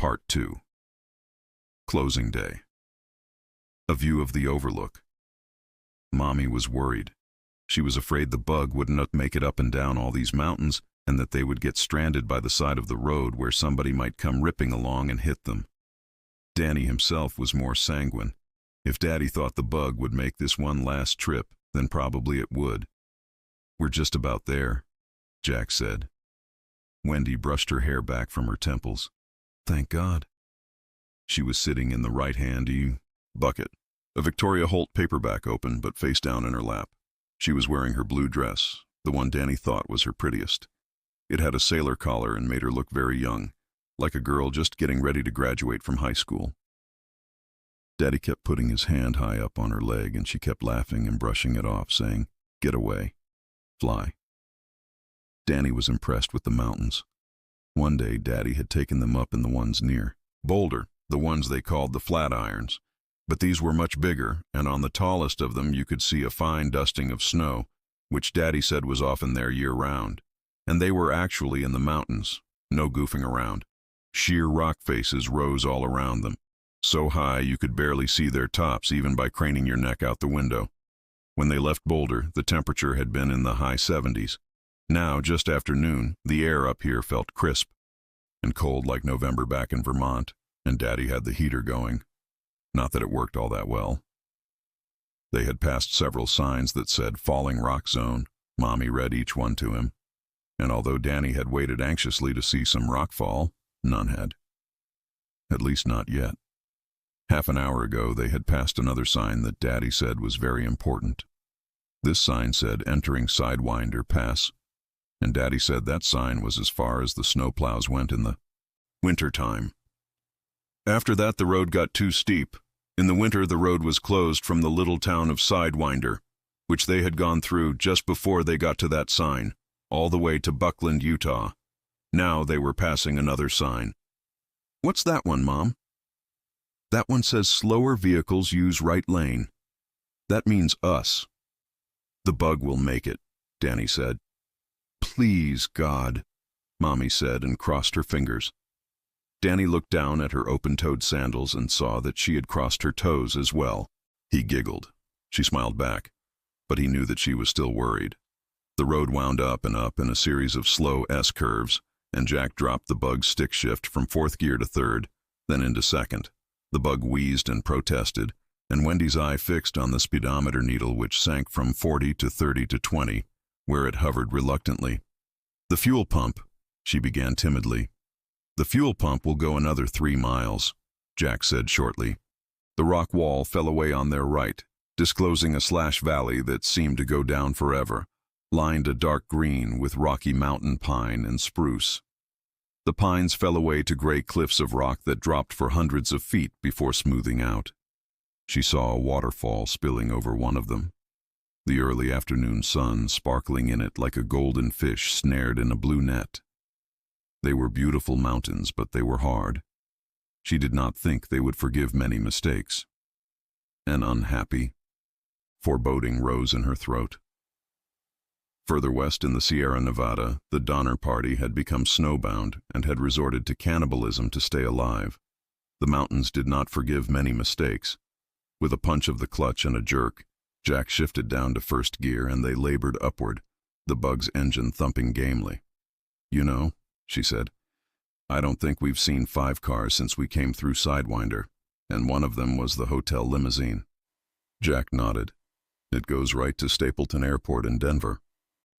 Part 2. Closing Day. A view of the Overlook. Mommy was worried. She was afraid the bug wouldn't make it up and down all these mountains and that they would get stranded by the side of the road where somebody might come ripping along and hit them. Danny himself was more sanguine. If Daddy thought the bug would make this one last trip, then probably it would. "We're just about there," Jack said. Wendy brushed her hair back from her temples. "Thank God." She was sitting in the right-hand bucket, a Victoria Holt paperback open but face down in her lap. She was wearing her blue dress, the one Danny thought was her prettiest. It had a sailor collar and made her look very young, like a girl just getting ready to graduate from high school. Daddy kept putting his hand high up on her leg and she kept laughing and brushing it off, saying, "Get away. Fly." Danny was impressed with the mountains. One day Daddy had taken them up in the ones near Boulder, the ones they called the Flatirons. But these were much bigger, and on the tallest of them you could see a fine dusting of snow, which Daddy said was often there year-round. And they were actually in the mountains, no goofing around. Sheer rock faces rose all around them, so high you could barely see their tops even by craning your neck out the window. When they left Boulder, the temperature had been in the high 70s. Now, just after noon, the air up here felt crisp and cold like November back in Vermont, and Daddy had the heater going. Not that it worked all that well. They had passed several signs that said Falling Rock Zone. Mommy read each one to him. And although Danny had waited anxiously to see some rock fall, none had. At least not yet. Half an hour ago they had passed another sign that Daddy said was very important. This sign said Entering Sidewinder Pass, and Daddy said that sign was as far as the snowplows went in the winter time. After that the road got too steep. In the winter the road was closed from the little town of Sidewinder, which they had gone through just before they got to that sign, all the way to Buckland, Utah. Now they were passing another sign. "What's that one, Mom?" "That one says slower vehicles use right lane. That means us." "The bug will make it," Danny said. "Please, God," Mommy said and crossed her fingers. Danny looked down at her open-toed sandals and saw that she had crossed her toes as well. He giggled. She smiled back, but he knew that she was still worried. The road wound up and up in a series of slow S-curves, and Jack dropped the bug's stick shift from fourth gear to third, then into second. The bug wheezed and protested, and Wendy's eye fixed on the speedometer needle, which sank from 40 to 30 to 20, where it hovered reluctantly. "The fuel pump," she began timidly. "The fuel pump will go another 3 miles, Jack said shortly. The rock wall fell away on their right, disclosing a slash valley that seemed to go down forever, lined a dark green with rocky mountain pine and spruce. The pines fell away to gray cliffs of rock that dropped for hundreds of feet before smoothing out. She saw a waterfall spilling over one of them, the early afternoon sun sparkling in it like a golden fish snared in a blue net. They were beautiful mountains, but they were hard. She did not think they would forgive many mistakes. An unhappy foreboding rose in her throat. Further west in the Sierra Nevada, the Donner Party had become snowbound and had resorted to cannibalism to stay alive. The mountains did not forgive many mistakes. With a punch of the clutch and a jerk, Jack shifted down to first gear and they labored upward, the bug's engine thumping gamely. "You know," she said, "I don't think we've seen 5 cars since we came through Sidewinder, and one of them was the hotel limousine." Jack nodded. "It goes right to Stapleton Airport in Denver."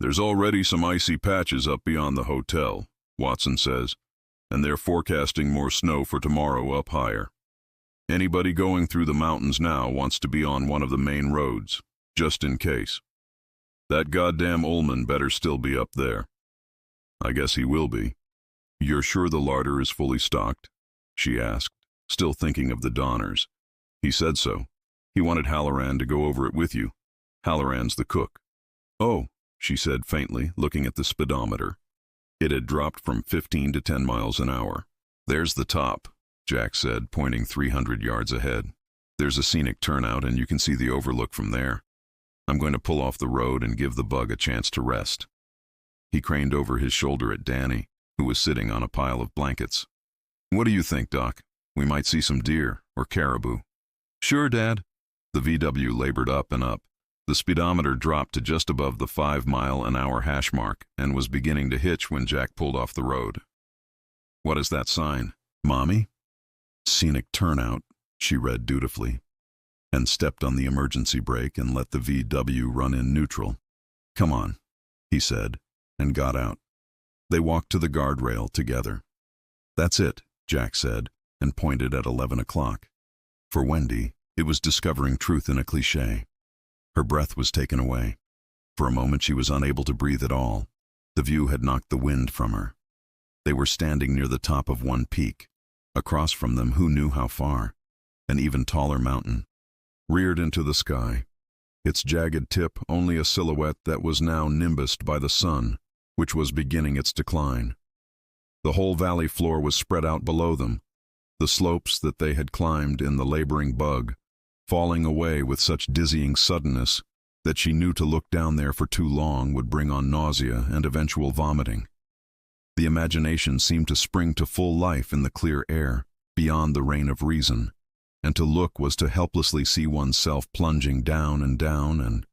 "There's already some icy patches up beyond the hotel," Watson says, "and they're forecasting more snow for tomorrow up higher. Anybody going through the mountains now wants to be on one of the main roads, just in case. That goddamn Ullman better still be up there." "I guess he will be." "You're sure the larder is fully stocked?" she asked, still thinking of the Donners. "He said so. He wanted Halloran to go over it with you. Halloran's the cook." "Oh," she said faintly, looking at the speedometer. It had dropped from 15 to 10 miles an hour. "There's the top," Jack said, pointing 300 yards ahead. "There's a scenic turnout and you can see the overlook from there. I'm going to pull off the road and give the bug a chance to rest." He craned over his shoulder at Danny, who was sitting on a pile of blankets. What do you think, Doc? We might see some deer or caribou. Sure, Dad. The VW labored up and up. The speedometer dropped to just above the 5-mile-an-hour hash mark and was beginning to hitch when Jack pulled off the road. What is that sign, Mommy? Scenic turnout, she read dutifully, and stepped on the emergency brake and let the VW run in neutral. Come on, he said, and got out. They walked to the guardrail together. That's it, Jack said, and pointed at 11 o'clock. For Wendy, it was discovering truth in a cliché. Her breath was taken away. For a moment she was unable to breathe at all. The view had knocked the wind from her. They were standing near the top of one peak. Across from them, who knew how far? An even taller mountain, reared into the sky. Its jagged tip only a silhouette that was now nimbused by the sun, which was beginning its decline. The whole valley floor was spread out below them, the slopes that they had climbed in the laboring bug, falling away with such dizzying suddenness that she knew to look down there for too long would bring on nausea and eventual vomiting. The imagination seemed to spring to full life in the clear air, beyond the reign of reason, and to look was to helplessly see oneself plunging down and down and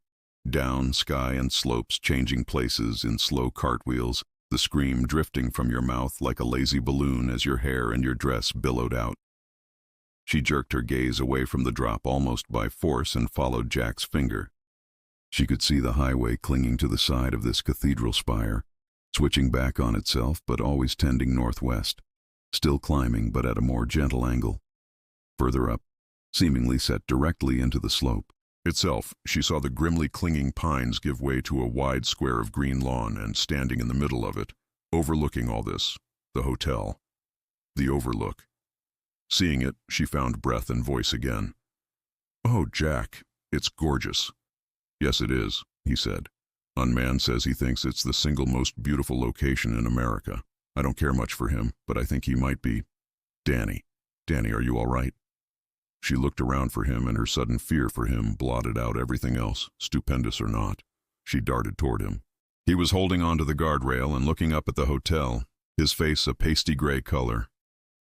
down, sky and slopes changing places in slow cartwheels, the scream drifting from your mouth like a lazy balloon as your hair and your dress billowed out. She jerked her gaze away from the drop almost by force and followed Jack's finger. She could see the highway clinging to the side of this cathedral spire, switching back on itself but always tending northwest, still climbing but at a more gentle angle. Further up, seemingly set directly into the slope itself, she saw the grimly clinging pines give way to a wide square of green lawn, and standing in the middle of it, overlooking all this, the hotel. The Overlook. Seeing it, she found breath and voice again. Oh, Jack, it's gorgeous. Yes, it is, he said. Unman says he thinks it's the single most beautiful location in America. I don't care much for him, but I think he might be. Danny, are you all right? She looked around for him, and her sudden fear for him blotted out everything else, stupendous or not. She darted toward him. He was holding onto the guardrail and looking up at the hotel, his face a pasty gray color.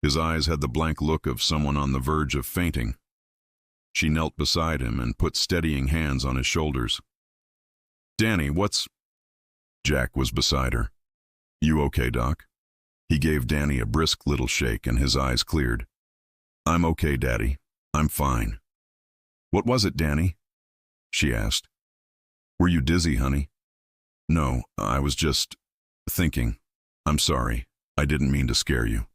His eyes had the blank look of someone on the verge of fainting. She knelt beside him and put steadying hands on his shoulders. Danny, what's... Jack was beside her. You okay, Doc? He gave Danny a brisk little shake and his eyes cleared. I'm okay, Daddy. I'm fine. What was it, Danny? She asked. Were you dizzy, honey? No, I was just thinking. I'm sorry. I didn't mean to scare you.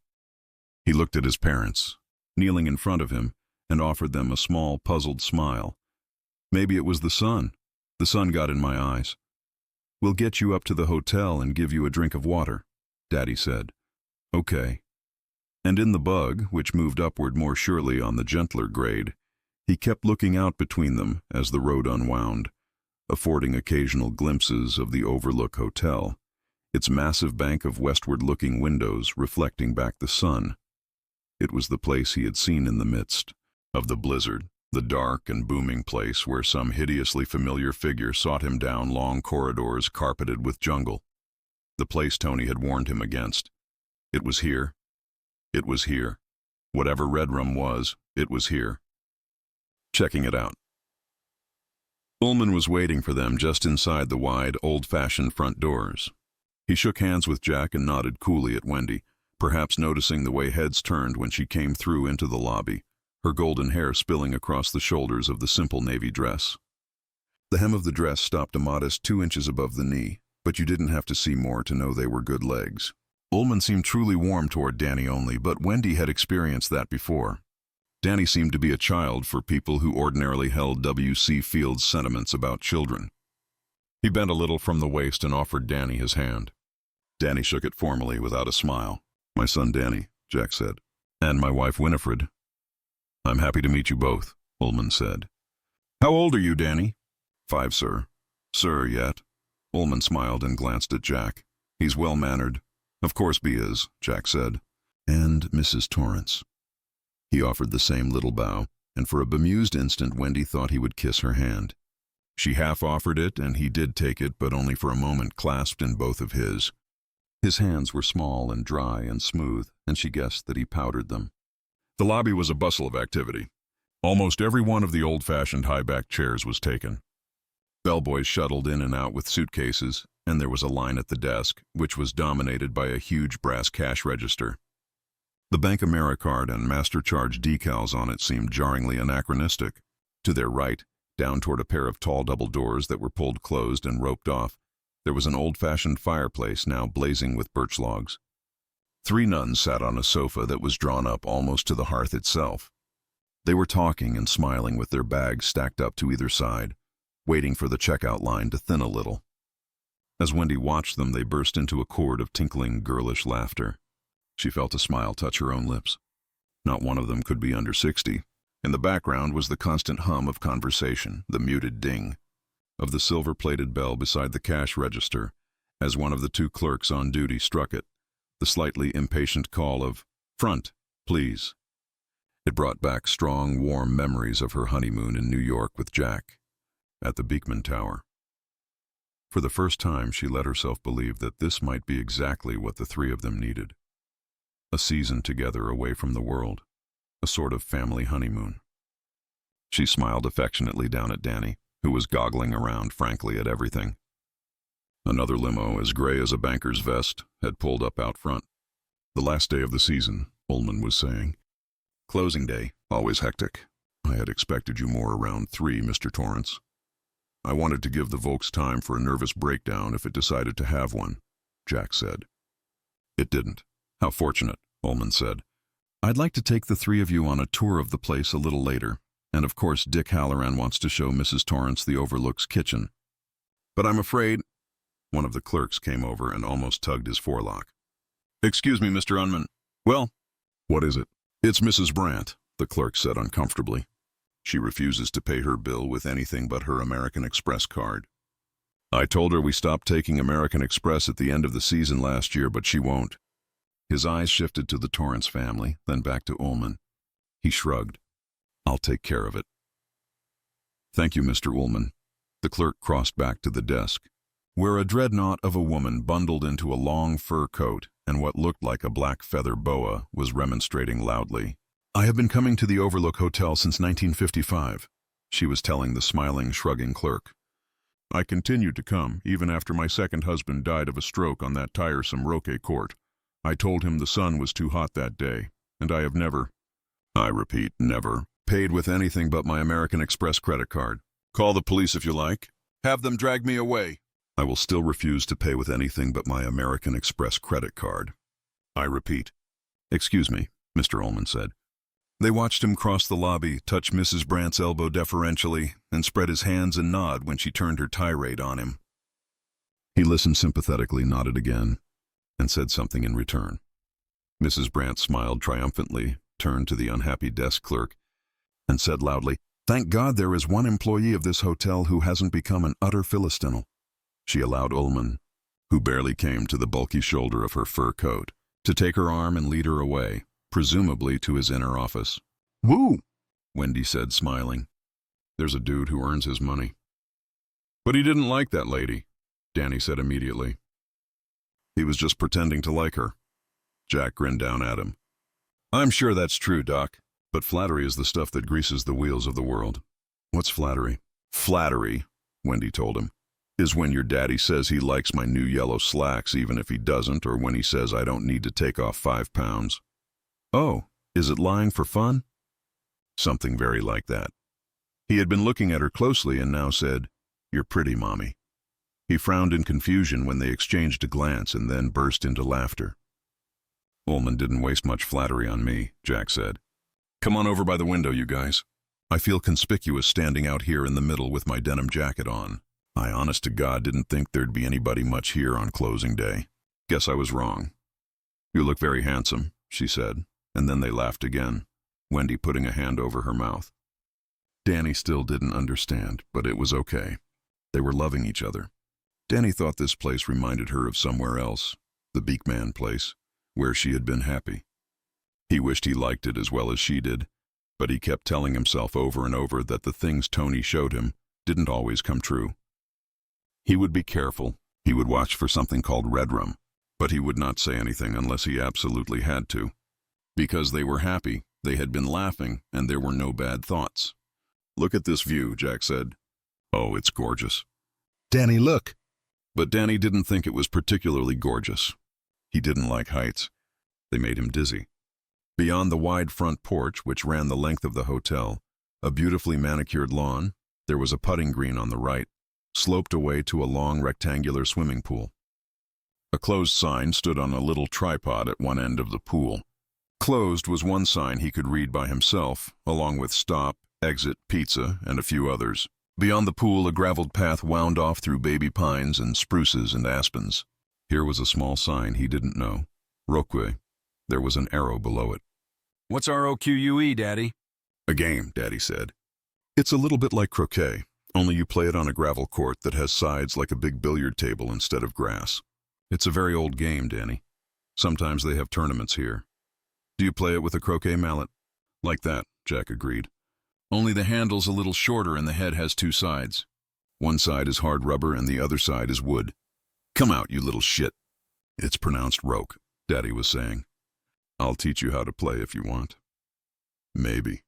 He looked at his parents, kneeling in front of him, and offered them a small, puzzled smile. Maybe it was the sun. The sun got in my eyes. We'll get you up to the hotel and give you a drink of water, Daddy said. Okay. And in the bug, which moved upward more surely on the gentler grade, he kept looking out between them as the road unwound, affording occasional glimpses of the Overlook Hotel, its massive bank of westward-looking windows reflecting back the sun. It was the place he had seen in the midst of the blizzard, the dark and booming place where some hideously familiar figure sought him down long corridors carpeted with jungle. The place Tony had warned him against. It was here. It was here. Whatever Redrum was, it was here. Checking it out. Ullman was waiting for them just inside the wide, old-fashioned front doors. He shook hands with Jack and nodded coolly at Wendy, perhaps noticing the way heads turned when she came through into the lobby, her golden hair spilling across the shoulders of the simple navy dress. The hem of the dress stopped a modest 2 inches above the knee, but you didn't have to see more to know they were good legs. Ullman seemed truly warm toward Danny only, but Wendy had experienced that before. Danny seemed to be a child for people who ordinarily held W.C. Field's sentiments about children. He bent a little from the waist and offered Danny his hand. Danny shook it formally without a smile. My son Danny, Jack said. And my wife Winifred. I'm happy to meet you both, Ullman said. How old are you, Danny? 5, sir. Sir, yet. Ullman smiled and glanced at Jack. He's well-mannered. Of course he is, Jack said. And Mrs. Torrance. He offered the same little bow, and for a bemused instant Wendy thought he would kiss her hand. She half offered it, and he did take it, but only for a moment, clasped in both of his. His hands were small and dry and smooth, and she guessed that he powdered them. The lobby was a bustle of activity. Almost every one of the old-fashioned high-back chairs was taken. Bellboys shuttled in and out with suitcases, and there was a line at the desk, which was dominated by a huge brass cash register. The Bank AmeriCard and MasterCharge decals on it seemed jarringly anachronistic. To their right, down toward a pair of tall double doors that were pulled closed and roped off, there was an old-fashioned fireplace now blazing with birch logs. 3 nuns sat on a sofa that was drawn up almost to the hearth itself. They were talking and smiling with their bags stacked up to either side, waiting for the checkout line to thin a little. As Wendy watched them, they burst into a chord of tinkling, girlish laughter. She felt a smile touch her own lips. Not one of them could be under 60. In the background was the constant hum of conversation, the muted ding of the silver-plated bell beside the cash register as one of the 2 clerks on duty struck it, the slightly impatient call of, "Front, please." It brought back strong, warm memories of her honeymoon in New York with Jack, at the Beekman Tower. For the first time, she let herself believe that this might be exactly what the 3 of them needed. A season together away from the world, a sort of family honeymoon. She smiled affectionately down at Danny, who was goggling around frankly at everything. Another limo, as gray as a banker's vest, had pulled up out front. The last day of the season, Ullman was saying. Closing day, always hectic. I had expected you more around 3, Mr. Torrance. I wanted to give the Volks time for a nervous breakdown if it decided to have one, Jack said. It didn't. How fortunate, Ullman said. I'd like to take the 3 of you on a tour of the place a little later, and of course Dick Halloran wants to show Mrs. Torrance the Overlook's kitchen. But I'm afraid... One of the clerks came over and almost tugged his forelock. Excuse me, Mr. Unman. Well, what is it? It's Mrs. Brandt, the clerk said uncomfortably. She refuses to pay her bill with anything but her American Express card. I told her we stopped taking American Express at the end of the season last year, but she won't. His eyes shifted to the Torrance family, then back to Ullman. He shrugged. I'll take care of it. Thank you, Mr. Ullman. The clerk crossed back to the desk, where a dreadnought of a woman bundled into a long fur coat and what looked like a black feather boa was remonstrating loudly. I have been coming to the Overlook Hotel since 1955, she was telling the smiling, shrugging clerk. I continued to come, even after my second husband died of a stroke on that tiresome Roque court. I told him the sun was too hot that day, and I have never, I repeat, never, paid with anything but my American Express credit card. Call the police if you like. Have them drag me away. I will still refuse to pay with anything but my American Express credit card. I repeat. Excuse me, Mr. Ullman said. They watched him cross the lobby, touch Mrs. Brandt's elbow deferentially, and spread his hands and nod when she turned her tirade on him. He listened sympathetically, nodded again, and said something in return. Mrs. Brandt smiled triumphantly, turned to the unhappy desk clerk, and said loudly, Thank God there is one employee of this hotel who hasn't become an utter Philistine. She allowed Ullman, who barely came to the bulky shoulder of her fur coat, to take her arm and lead her away, presumably to his inner office. Woo! Wendy said, smiling. There's a dude who earns his money. But he didn't like that lady, Danny said immediately. He was just pretending to like her. Jack grinned down at him. I'm sure that's true, Doc, but flattery is the stuff that greases the wheels of the world. What's flattery? Flattery, Wendy told him, is when your daddy says he likes my new yellow slacks even if he doesn't, or when he says I don't need to take off 5 pounds. Oh, is it lying for fun? Something very like that. He had been looking at her closely and now said, You're pretty, Mommy. He frowned in confusion when they exchanged a glance and then burst into laughter. Ullman didn't waste much flattery on me, Jack said. Come on over by the window, you guys. I feel conspicuous standing out here in the middle with my denim jacket on. I honest to God didn't think there'd be anybody much here on closing day. Guess I was wrong. You look very handsome, she said, and then they laughed again, Wendy putting a hand over her mouth. Danny still didn't understand, but it was okay. They were loving each other. Danny thought this place reminded her of somewhere else, the Beekman place, where she had been happy. He wished he liked it as well as she did, but he kept telling himself over and over that the things Tony showed him didn't always come true. He would be careful. He would watch for something called red rum. but he would not say anything unless he absolutely had to. Because they were happy, they had been laughing, and there were no bad thoughts. "Look at this view," Jack said. "Oh, it's gorgeous." "Danny, look." But Danny didn't think it was particularly gorgeous. He didn't like heights. They made him dizzy. Beyond the wide front porch, which ran the length of the hotel, a beautifully manicured lawn, there was a putting green on the right, sloped away to a long rectangular swimming pool. A closed sign stood on a little tripod at one end of the pool. Closed was one sign he could read by himself, along with stop, exit, pizza, and a few others. Beyond the pool, a graveled path wound off through baby pines and spruces and aspens. Here was a small sign he didn't know. Roque. There was an arrow below it. "What's ROQUE, Daddy?" "A game," Daddy said. "It's a little bit like croquet, only you play it on a gravel court that has sides like a big billiard table instead of grass. It's a very old game, Danny. Sometimes they have tournaments here." "Do you play it with a croquet mallet?" "Like that," Jack agreed. "Only the handle's a little shorter and the head has two sides. One side is hard rubber and the other side is wood." "Come out, you little shit." "It's pronounced roque," Daddy was saying. "I'll teach you how to play if you want." "Maybe,"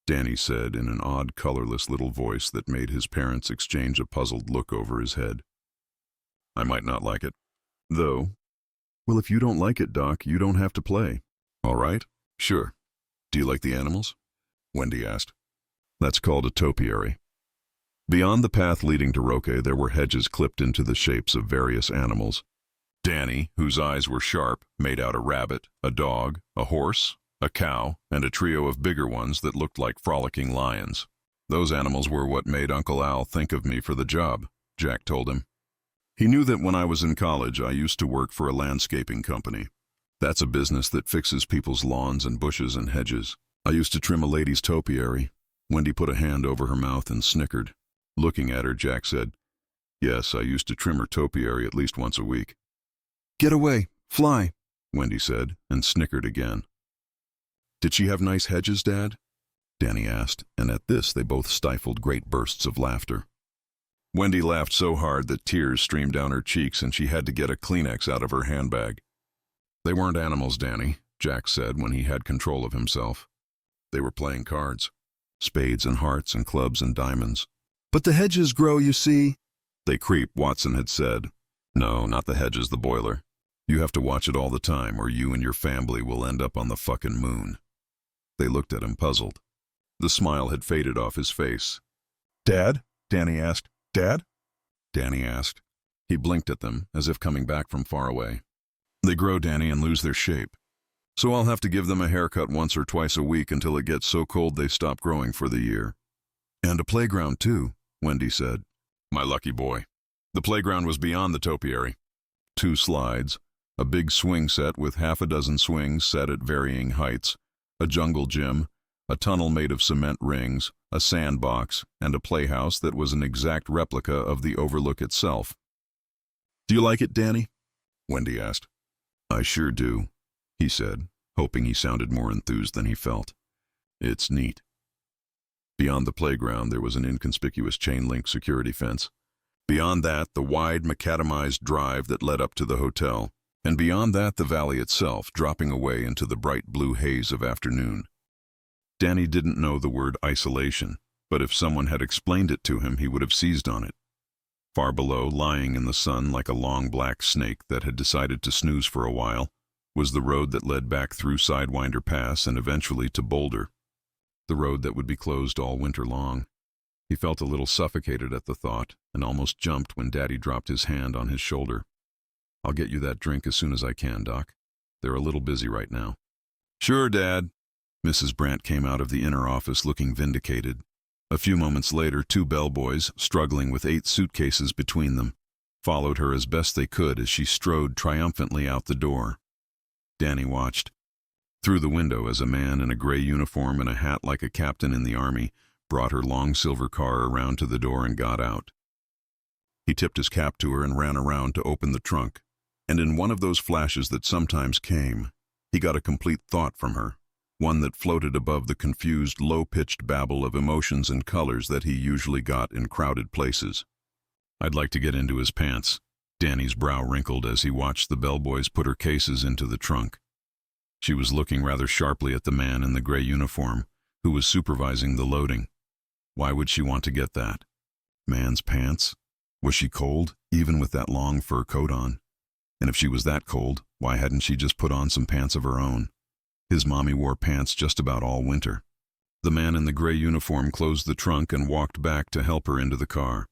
Danny said in an odd, colorless little voice that made his parents exchange a puzzled look over his head. "I might not like it, though." "Well, if you don't like it, Doc, you don't have to play." "All right, sure. Do you like the animals?" Wendy asked. "That's called a topiary." Beyond the path leading to Roque, there were hedges clipped into the shapes of various animals. Danny, whose eyes were sharp, made out a rabbit, a dog, a horse, a cow, and a trio of bigger ones that looked like frolicking lions. "Those animals were what made Uncle Al think of me for the job," Jack told him. He knew that when I was in college, I used to work for a landscaping company. That's a business that fixes people's lawns and bushes and hedges. I used to trim a lady's topiary. Wendy put a hand over her mouth and snickered. Looking at her, Jack said, "Yes, I used to trim her topiary at least once a week." "Get away, fly," Wendy said, and snickered again. "Did she have nice hedges, Dad?" Danny asked, and at this they both stifled great bursts of laughter. Wendy laughed so hard that tears streamed down her cheeks and she had to get a Kleenex out of her handbag. "They weren't animals, Danny," Jack said when he had control of himself. "They were playing cards. Spades and hearts and clubs and diamonds." "But the hedges grow, you see." "They creep," Watson had said. "No, not the hedges, the boiler. You have to watch it all the time or you and your family will end up on the fucking moon." They looked at him puzzled. The smile had faded off his face. "Dad?" Danny asked. "Dad?" Danny asked. He blinked at them, as if coming back from far away. "They grow, Danny, and lose their shape. So I'll have to give them a haircut once or twice a week until it gets so cold they stop growing for the year." "And a playground, too," Wendy said. "My lucky boy." The playground was beyond the topiary. 2 slides, a big swing set with half a dozen swings set at varying heights, a jungle gym, a tunnel made of cement rings, a sandbox, and a playhouse that was an exact replica of the Overlook itself. "Do you like it, Danny?" Wendy asked. "I sure do," he said, hoping he sounded more enthused than he felt. "It's neat." Beyond the playground, there was an inconspicuous chain-link security fence. Beyond that, the wide macadamized drive that led up to the hotel, and beyond that, the valley itself, dropping away into the bright blue haze of afternoon. Danny didn't know the word isolation, but if someone had explained it to him, he would have seized on it. Far below, lying in the sun like a long black snake that had decided to snooze for a while, was the road that led back through Sidewinder Pass and eventually to Boulder. The road that would be closed all winter long. He felt a little suffocated at the thought and almost jumped when Daddy dropped his hand on his shoulder. "I'll get you that drink as soon as I can, Doc. They're a little busy right now." "Sure, Dad." Mrs. Brandt came out of the inner office looking vindicated. A few moments later, 2 bellboys, struggling with 8 suitcases between them, followed her as best they could as she strode triumphantly out the door. Danny watched. Through the window as a man in a gray uniform and a hat like a captain in the army brought her long silver car around to the door and got out. He tipped his cap to her and ran around to open the trunk, and in one of those flashes that sometimes came, he got a complete thought from her, one that floated above the confused, low-pitched babble of emotions and colors that he usually got in crowded places. "I'd like to get into his pants." Danny's brow wrinkled as he watched the bellboys put her cases into the trunk. She was looking rather sharply at the man in the gray uniform who was supervising the loading. Why would she want to get that? Man's pants? Was she cold, even with that long fur coat on? And if she was that cold, why hadn't she just put on some pants of her own? His mommy wore pants just about all winter. The man in the gray uniform closed the trunk and walked back to help her into the car.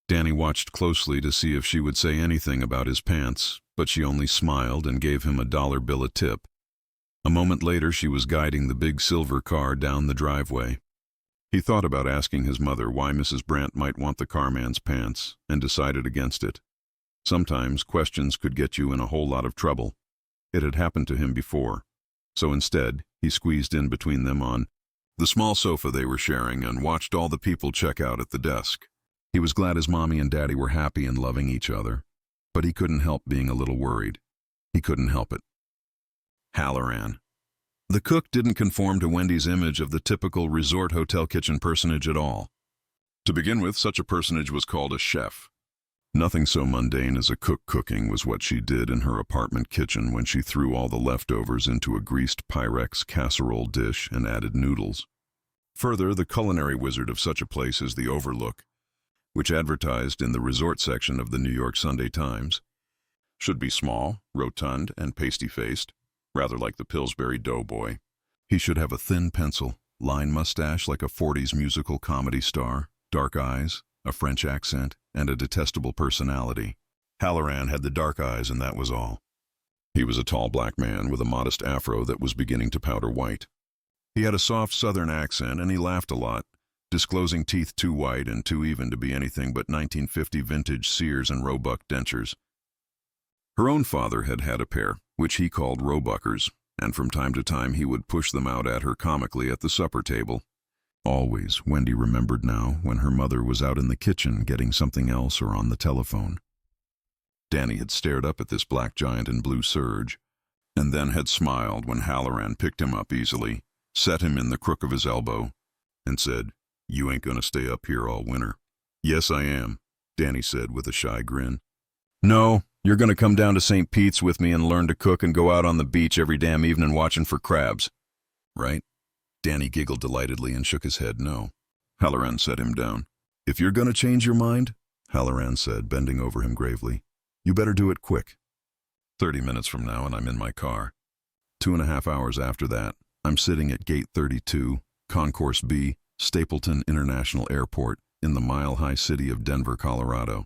Danny watched closely to see if she would say anything about his pants, but she only smiled and gave him a $1 bill a tip. A moment later, she was guiding the big silver car down the driveway. He thought about asking his mother why Mrs. Brandt might want the carman's pants, and decided against it. Sometimes questions could get you in a whole lot of trouble. It had happened to him before. So instead, he squeezed in between them on the small sofa they were sharing and watched all the people check out at the desk. He was glad his mommy and daddy were happy and loving each other, but he couldn't help being a little worried. He couldn't help it. Halloran. The cook didn't conform to Wendy's image of the typical resort hotel kitchen personage at all. To begin with, such a personage was called a chef. Nothing so mundane as a cook cooking was what she did in her apartment kitchen when she threw all the leftovers into a greased Pyrex casserole dish and added noodles. Further, the culinary wizard of such a place is the Overlook, which advertised in the resort section of the New York Sunday Times, should be small, rotund, and pasty-faced, rather like the Pillsbury Doughboy. He should have a thin pencil, line mustache like a 40s musical comedy star, dark eyes, a French accent, and a detestable personality. Halloran had the dark eyes, and that was all. He was a tall black man with a modest afro that was beginning to powder white. He had a soft southern accent, and he laughed a lot, disclosing teeth too white and too even to be anything but 1950 vintage Sears and Roebuck dentures. Her own father had had a pair, which he called Roebuckers, and from time to time he would push them out at her comically at the supper table. Always, Wendy remembered now, when her mother was out in the kitchen getting something else or on the telephone. Danny had stared up at this black giant in blue serge, and then had smiled when Halloran picked him up easily, set him in the crook of his elbow, and said, "You ain't gonna stay up here all winter." "Yes, I am," Danny said with a shy grin. "No, you're gonna come down to St. Pete's with me and learn to cook and go out on the beach every damn evening watching for crabs. Right?" Danny giggled delightedly and shook his head no. Halloran set him down. "If you're gonna change your mind," Halloran said, bending over him gravely, "you better do it quick. 30 minutes from now and I'm in my car. 2.5 hours after that, I'm sitting at Gate 32, Concourse B, Stapleton International Airport, in the mile-high city of Denver, Colorado.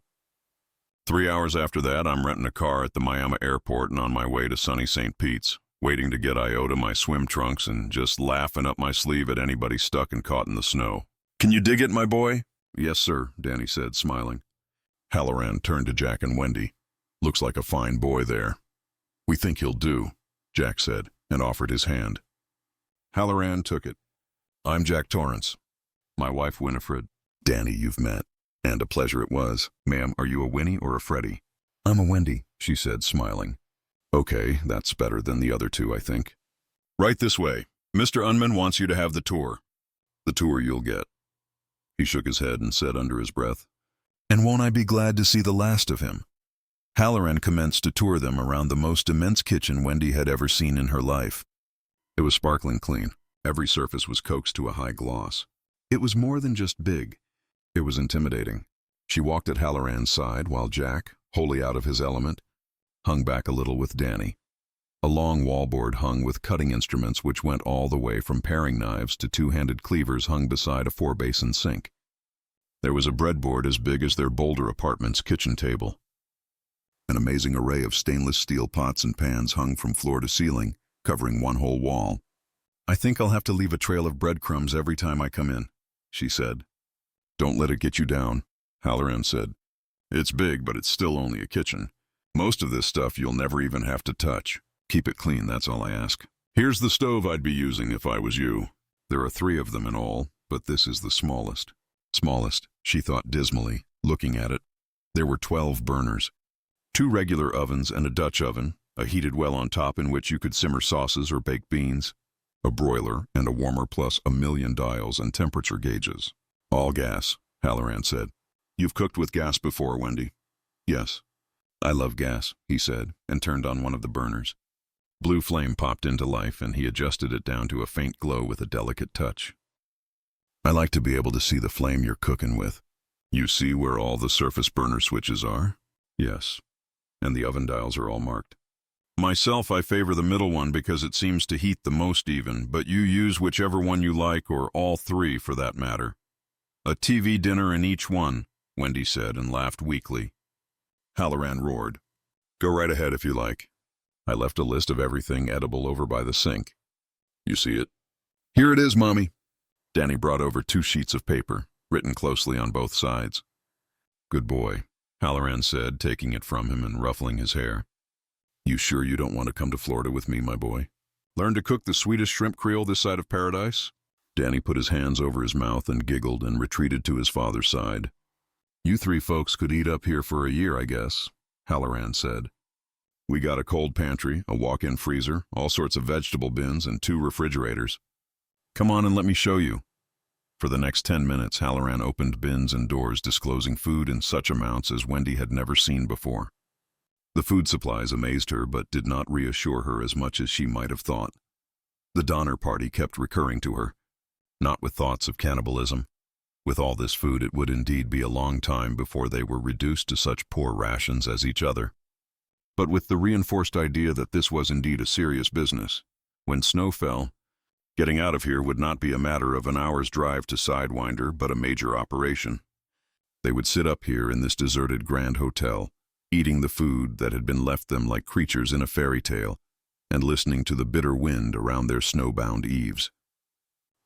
3 hours after that, I'm renting a car at the Miami airport and on my way to sunny St. Pete's, waiting to get Iota my swim trunks and just laughing up my sleeve at anybody stuck and caught in the snow. Can you dig it, my boy?" "Yes, sir," Danny said, smiling. Halloran turned to Jack and Wendy. "Looks like a fine boy there." "We think he'll do," Jack said, and offered his hand. Halloran took it. "I'm Jack Torrance. My wife, Winifred. Danny, you've met. And a pleasure it was. Ma'am, are you a Winnie or a Freddie?" "I'm a Wendy," she said, smiling. "Okay, that's better than the other two, I think. Right this way. Mr. Unman wants you to have the tour." "The tour you'll get." He shook his head and said under his breath, "And won't I be glad to see the last of him?" Halloran commenced to tour them around the most immense kitchen Wendy had ever seen in her life. It was sparkling clean. Every surface was coaxed to a high gloss. It was more than just big. It was intimidating. She walked at Halloran's side while Jack, wholly out of his element, hung back a little with Danny. A long wallboard hung with cutting instruments which went all the way from paring knives to two-handed cleavers hung beside a 4-basin sink. There was a breadboard as big as their Boulder apartment's kitchen table. An amazing array of stainless steel pots and pans hung from floor to ceiling, covering one whole wall. "I think I'll have to leave a trail of breadcrumbs every time I come in," she said. "Don't let it get you down," Halloran said. "It's big, but it's still only a kitchen. Most of this stuff you'll never even have to touch. Keep it clean, that's all I ask. Here's the stove I'd be using if I was you. There are 3 of them in all, but this is the smallest." Smallest, she thought dismally, looking at it. There were 12 burners. 2 regular ovens and a Dutch oven, a heated well on top in which you could simmer sauces or bake beans, a broiler, and a warmer plus a million dials and temperature gauges. "All gas," Halloran said. "You've cooked with gas before, Wendy?" "Yes." I love gas, he said, and turned on one of the burners. Blue flame popped into life, and he adjusted it down to a faint glow with a delicate touch. I like to be able to see the flame you're cooking with. You see where all the surface burner switches are? Yes. And the oven dials are all marked. Myself, I favor the middle one because it seems to heat the most even, but you use whichever one you like, or all three for that matter. A TV dinner in each one, Wendy said and laughed weakly. Halloran roared. Go right ahead if you like. I left a list of everything edible over by the sink. You see it? Here it is, Mommy. Danny brought over 2 sheets of paper, written closely on both sides. Good boy, Halloran said, taking it from him and ruffling his hair. You sure you don't want to come to Florida with me, my boy? Learn to cook the sweetest shrimp creole this side of paradise? Danny put his hands over his mouth and giggled and retreated to his father's side. You 3 folks could eat up here for a year, I guess, Halloran said. We got a cold pantry, a walk-in freezer, all sorts of vegetable bins, and 2 refrigerators. Come on and let me show you. For the next 10 minutes, Halloran opened bins and doors disclosing food in such amounts as Wendy had never seen before. The food supplies amazed her but did not reassure her as much as she might have thought. The Donner Party kept recurring to her, not with thoughts of cannibalism. With all this food, it would indeed be a long time before they were reduced to such poor rations as each other. But with the reinforced idea that this was indeed a serious business, when snow fell, getting out of here would not be a matter of an hour's drive to Sidewinder, but a major operation. They would sit up here in this deserted grand hotel, eating the food that had been left them like creatures in a fairy tale, and listening to the bitter wind around their snowbound eaves.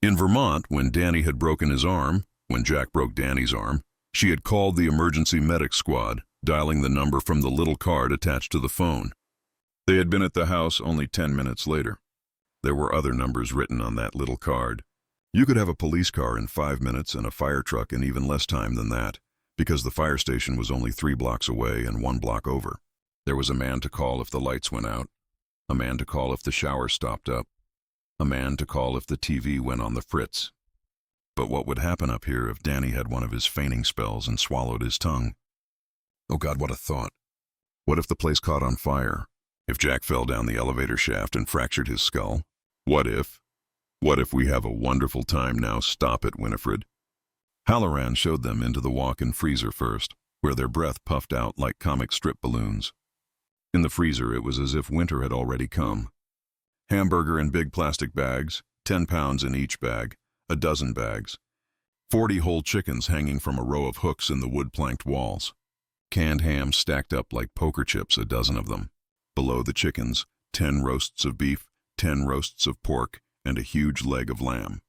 In Vermont, when Danny had broken his arm, when Jack broke Danny's arm, she had called the emergency medic squad, dialing the number from the little card attached to the phone. They had been at the house only 10 minutes later. There were other numbers written on that little card. You could have a police car in 5 minutes and a fire truck in even less time than that, because the fire station was only 3 blocks away and 1 block over. There was a man to call if the lights went out, a man to call if the shower stopped up, a man to call if the TV went on the fritz. But what would happen up here if Danny had one of his fainting spells and swallowed his tongue? Oh God, what a thought. What if the place caught on fire? If Jack fell down the elevator shaft and fractured his skull? What if? What if we have a wonderful time now? Stop it, Winifred. Halloran showed them into the walk-in freezer first, where their breath puffed out like comic strip balloons. In the freezer, it was as if winter had already come. Hamburger in big plastic bags, 10 pounds in each bag, a dozen bags. 40 whole chickens hanging from a row of hooks in the wood-planked walls. Canned ham stacked up like poker chips, a dozen of them. Below the chickens, 10 roasts of beef, 10 roasts of pork, and a huge leg of lamb.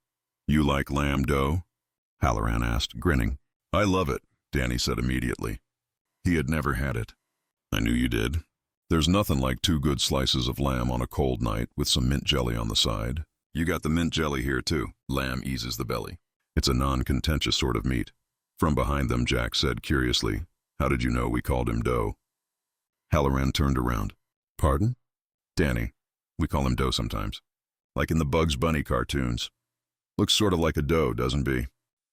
You like lamb dough? Halloran asked, grinning. I love it, Danny said immediately. He had never had it. I knew you did. There's nothing like 2 good slices of lamb on a cold night with some mint jelly on the side. You got the mint jelly here too. Lamb eases the belly. It's a non-contentious sort of meat. From behind them, Jack said curiously, How did you know we called him Doe? Halloran turned around. Pardon? Danny. We call him Doe sometimes. Like in the Bugs Bunny cartoons. Looks sort of like a doe, doesn't he?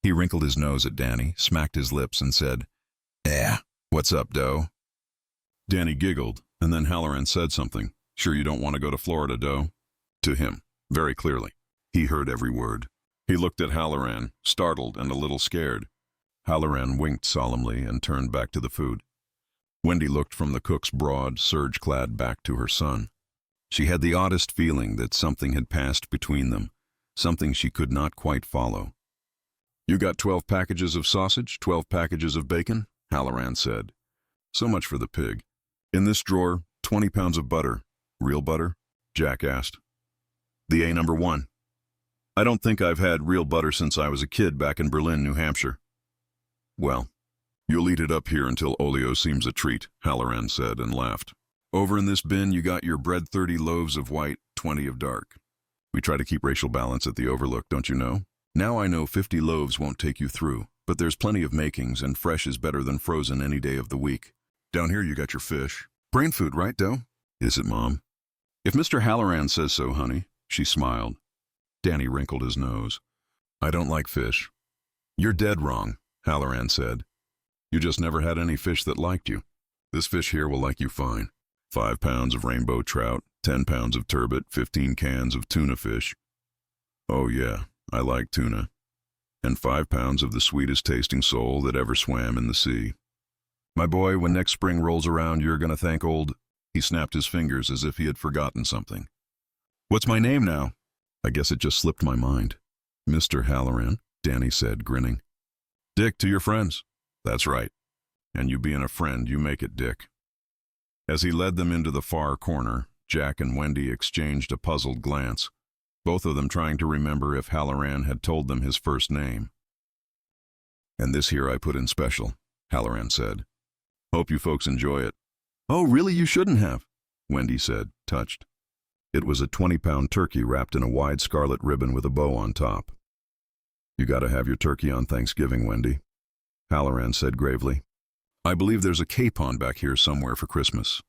He wrinkled his nose at Danny, smacked his lips, and said, What's up, Doe? Danny giggled, and then Halloran said something. Sure you don't want to go to Florida, Doe? To him, very clearly. He heard every word. He looked at Halloran, startled and a little scared. Halloran winked solemnly and turned back to the food. Wendy looked from the cook's broad, serge-clad back to her son. She had the oddest feeling that something had passed between them, something she could not quite follow. You got 12 packages of sausage, 12 packages of bacon? Halloran said. So much for the pig. In this drawer, 20 pounds of butter. Real butter? Jack asked. The A number 1. I don't think I've had real butter since I was a kid back in Berlin, New Hampshire. Well, you'll eat it up here until Olio seems a treat, Halloran said and laughed. Over in this bin you got your bread 30 loaves of white, 20 of dark. We try to keep racial balance at the Overlook, don't you know? Now I know 50 loaves won't take you through, but there's plenty of makings and fresh is better than frozen any day of the week. Down here you got your fish. Brain food, right, Doe? Is it, Mom? If Mr. Halloran says so, honey, she smiled. Danny wrinkled his nose. I don't like fish. You're dead wrong, Halloran said. You just never had any fish that liked you. This fish here will like you fine. 5 pounds of rainbow trout, 10 pounds of turbot, 15 cans of tuna fish. Oh yeah, I like tuna. And 5 pounds of the sweetest tasting sole that ever swam in the sea. My boy, when next spring rolls around, you're gonna thank old... He snapped his fingers as if he had forgotten something. What's my name now? I guess it just slipped my mind. Mr. Halloran, Danny said, grinning. Dick to your friends. That's right. And you being a friend, you make it Dick. As he led them into the far corner, Jack and Wendy exchanged a puzzled glance, both of them trying to remember if Halloran had told them his first name. And this here I put in special, Halloran said. Hope you folks enjoy it. Oh, really, you shouldn't have, Wendy said, touched. It was a 20-pound turkey wrapped in a wide scarlet ribbon with a bow on top. You gotta have your turkey on Thanksgiving, Wendy, Halloran said gravely. I believe there's a capon back here somewhere for Christmas.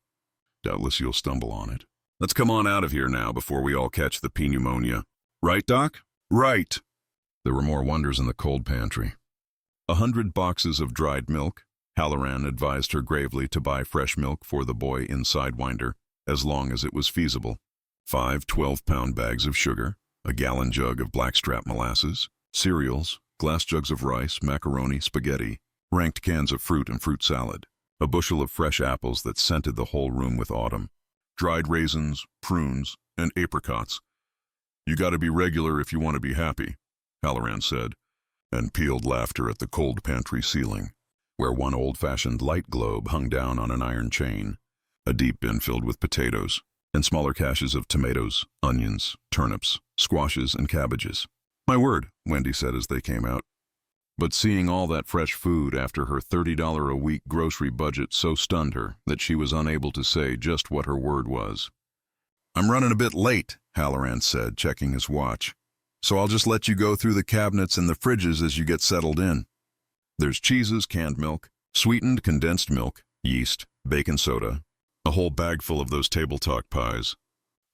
Doubtless you'll stumble on it. Let's come on out of here now before we all catch the pneumonia. Right, Doc? Right. There were more wonders in the cold pantry. 100 boxes of dried milk. Halloran advised her gravely to buy fresh milk for the boy in Sidewinder, as long as it was feasible. 5 12-pound bags of sugar, a gallon jug of blackstrap molasses, cereals, glass jugs of rice, macaroni, spaghetti, ranked cans of fruit and fruit salad, a bushel of fresh apples that scented the whole room with autumn, dried raisins, prunes, and apricots. You gotta be regular if you want to be happy, Halloran said, and pealed laughter at the cold pantry ceiling, where one old-fashioned light globe hung down on an iron chain, a deep bin filled with potatoes, and smaller caches of tomatoes, onions, turnips, squashes, and cabbages. My word, Wendy said as they came out. But seeing all that fresh food after her $30 a week grocery budget so stunned her that she was unable to say just what her word was. I'm running a bit late, Halloran said, checking his watch. So I'll just let you go through the cabinets and the fridges as you get settled in. There's cheeses, canned milk, sweetened condensed milk, yeast, baking soda, a whole bag full of those table talk pies,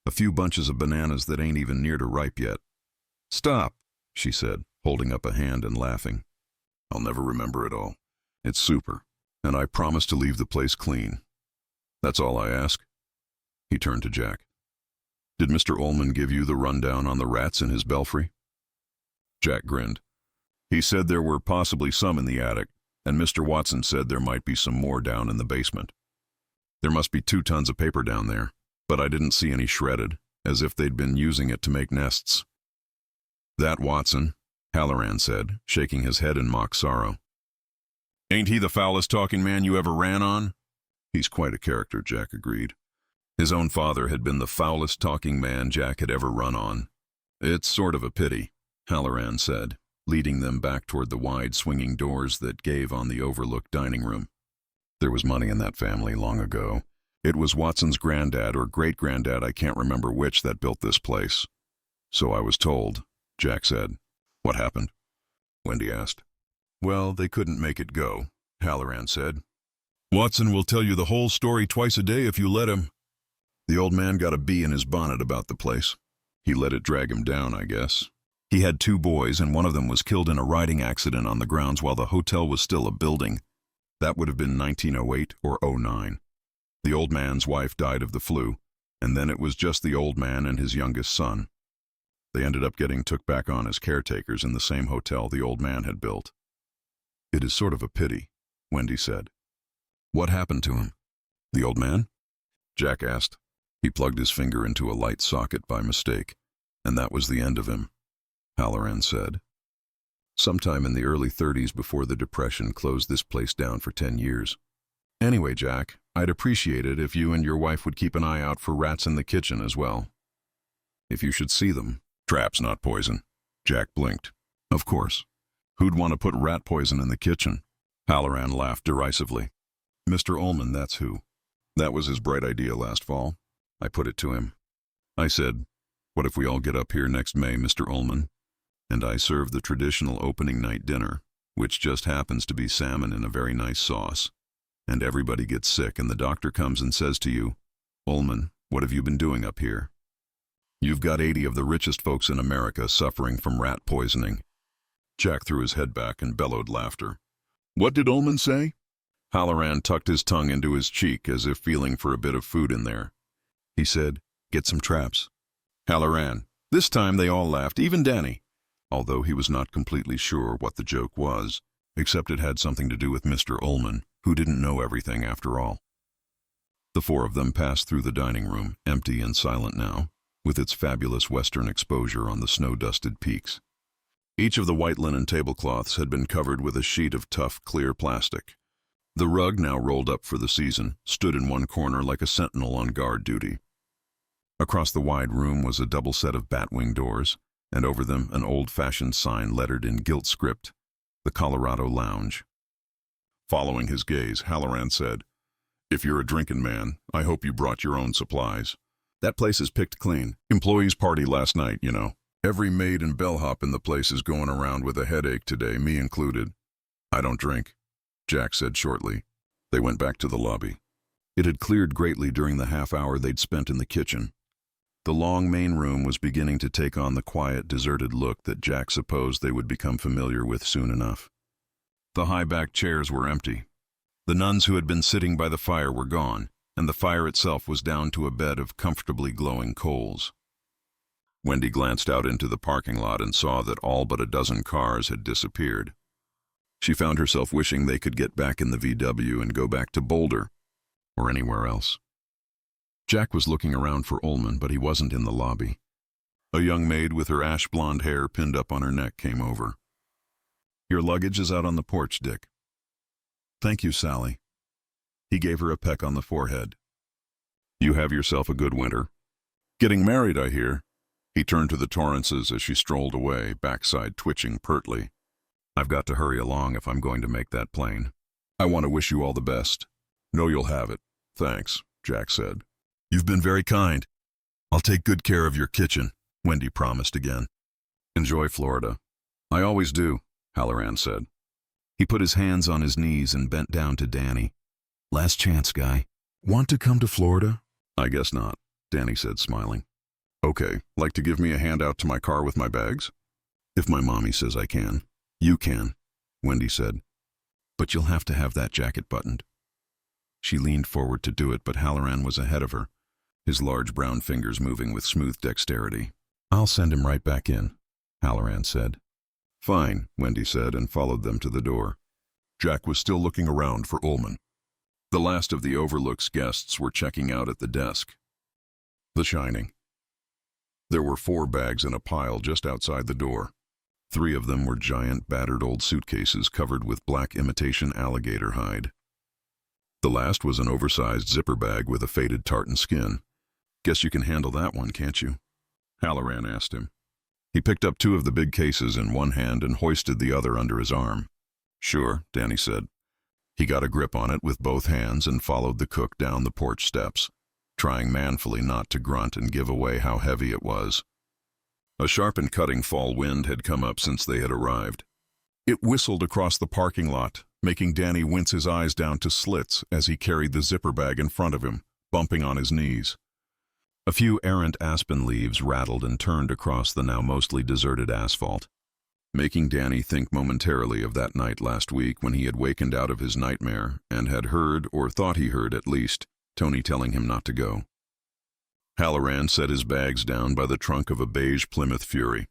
a few bunches of bananas that ain't even near to ripe yet. Stop, she said, holding up a hand and laughing. I'll never remember it all. It's super, and I promise to leave the place clean. That's all I ask. He turned to Jack. Did Mr. Ullman give you the rundown on the rats in his belfry? Jack grinned. He said there were possibly some in the attic, and Mr. Watson said there might be some more down in the basement. There must be 2 tons of paper down there, but I didn't see any shredded, as if they'd been using it to make nests. That Watson, Halloran said, shaking his head in mock sorrow. Ain't he the foulest talking man you ever ran on? He's quite a character, Jack agreed. His own father had been the foulest talking man Jack had ever run on. It's sort of a pity, Halloran said, leading them back toward the wide swinging doors that gave on the Overlook dining room. There was money in that family long ago. It was Watson's granddad or great-granddad, I can't remember which, that built this place. So I was told, Jack said. What happened? Wendy asked. Well, they couldn't make it go, Halloran said. Watson will tell you the whole story twice a day if you let him. The old man got a bee in his bonnet about the place. He let it drag him down, I guess. He had 2 boys, and one of them was killed in a riding accident on the grounds while the hotel was still a building. That would have been 1908 or '09. The old man's wife died of the flu, and then it was just the old man and his youngest son. They ended up getting took back on as caretakers in the same hotel the old man had built. It is sort of a pity, Wendy said. What happened to him? The old man? Jack asked. He plugged his finger into a light socket by mistake, and that was the end of him, Halloran said. Sometime in the early 30s before the Depression closed this place down for 10 years. Anyway, Jack, I'd appreciate it if you and your wife would keep an eye out for rats in the kitchen as well. If you should see them. Traps, not poison. Jack blinked. Of course. Who'd want to put rat poison in the kitchen? Halloran laughed derisively. Mr. Ullman, that's who. That was his bright idea last fall. I put it to him. I said, what if we all get up here next May, Mr. Ullman? And I serve the traditional opening night dinner, which just happens to be salmon in a very nice sauce. And everybody gets sick, and the doctor comes and says to you, Ullman, what have you been doing up here? You've got 80 of the richest folks in America suffering from rat poisoning. Jack threw his head back and bellowed laughter. What did Ullman say? Halloran tucked his tongue into his cheek as if feeling for a bit of food in there. He said, "Get some traps." Halloran. This time they all laughed, even Danny, although he was not completely sure what the joke was, except it had something to do with Mr. Ullman, who didn't know everything after all. The four of them passed through the dining room, empty and silent now, with its fabulous western exposure on the snow-dusted peaks. Each of the white linen tablecloths had been covered with a sheet of tough, clear plastic. The rug, now rolled up for the season, stood in one corner like a sentinel on guard duty. Across the wide room was a double set of batwing doors, and over them an old-fashioned sign lettered in gilt script, "The Colorado Lounge." Following his gaze, Halloran said, "If you're a drinking man, I hope you brought your own supplies. That place is picked clean. Employees' party last night, you know. Every maid and bellhop in the place is going around with a headache today, me included." "I don't drink," Jack said shortly. They went back to the lobby. It had cleared greatly during the half hour they'd spent in the kitchen. The long main room was beginning to take on the quiet, deserted look that Jack supposed they would become familiar with soon enough. The high-backed chairs were empty. The nuns who had been sitting by the fire were gone, and the fire itself was down to a bed of comfortably glowing coals. Wendy glanced out into the parking lot and saw that all but a dozen cars had disappeared. She found herself wishing they could get back in the VW and go back to Boulder, or anywhere else. Jack was looking around for Ullman, but he wasn't in the lobby. A young maid with her ash-blonde hair pinned up on her neck came over. "Your luggage is out on the porch, Dick." "Thank you, Sally." He gave her a peck on the forehead. "You have yourself a good winter. Getting married, I hear." He turned to the Torrances as she strolled away, backside twitching pertly. "I've got to hurry along if I'm going to make that plane. I want to wish you all the best." "Know you'll have it. Thanks," Jack said. "You've been very kind. I'll take good care of your kitchen," Wendy promised again. "Enjoy Florida." "I always do," Halloran said. He put his hands on his knees and bent down to Danny. "Last chance, guy. Want to come to Florida?" "I guess not," Danny said, smiling. "Okay, like to give me a hand out to my car with my bags?" "If my mommy says I can." "You can," Wendy said. "But you'll have to have that jacket buttoned." She leaned forward to do it, but Halloran was ahead of her, his large brown fingers moving with smooth dexterity. "I'll send him right back in," Halloran said. "Fine," Wendy said, and followed them to the door. Jack was still looking around for Ullman. The last of the Overlook's guests were checking out at the desk. The Shining. There were 4 bags in a pile just outside the door. 3 of them were giant, battered old suitcases covered with black imitation alligator hide. The last was an oversized zipper bag with a faded tartan skin. "Guess you can handle that one, can't you?" Halloran asked him. He picked up 2 of the big cases in one hand and hoisted the other under his arm. "Sure," Danny said. He got a grip on it with both hands and followed the cook down the porch steps, trying manfully not to grunt and give away how heavy it was. A sharp and cutting fall wind had come up since they had arrived. It whistled across the parking lot, making Danny wince his eyes down to slits as he carried the zipper bag in front of him, bumping on his knees. A few errant aspen leaves rattled and turned across the now mostly deserted asphalt, making Danny think momentarily of that night last week when he had wakened out of his nightmare and had heard, or thought he heard at least, Tony telling him not to go. Halloran set his bags down by the trunk of a beige Plymouth Fury.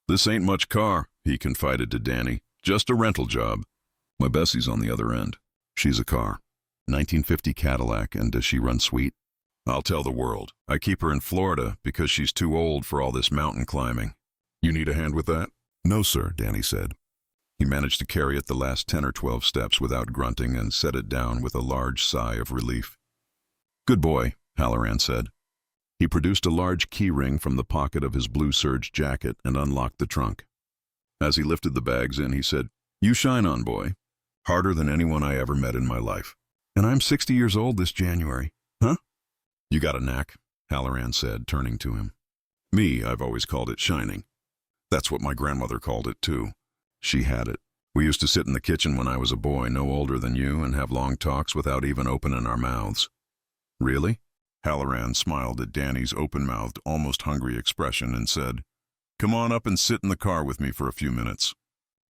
"This ain't much car," he confided to Danny. "Just a rental job. My Bessie's on the other end. She's a car. 1950 Cadillac, and does she run sweet? I'll tell the world. I keep her in Florida because she's too old for all this mountain climbing. You need a hand with that?" "No, sir," Danny said. He managed to carry it the last 10 or 12 steps without grunting and set it down with a large sigh of relief. "Good boy," Halloran said. He produced a large key ring from the pocket of his blue serge jacket and unlocked the trunk. As he lifted the bags in, he said, "You shine on, boy. Harder than anyone I ever met in my life. And I'm 60 years old this January. Huh?" "You got a knack," Halloran said, turning to him. "Me, I've always called it shining. That's what my grandmother called it, too. She had it. We used to sit in the kitchen when I was a boy, no older than you, and have long talks without even opening our mouths." "Really?" Halloran smiled at Danny's open-mouthed, almost hungry expression and said, "Come on up and sit in the car with me for a few minutes."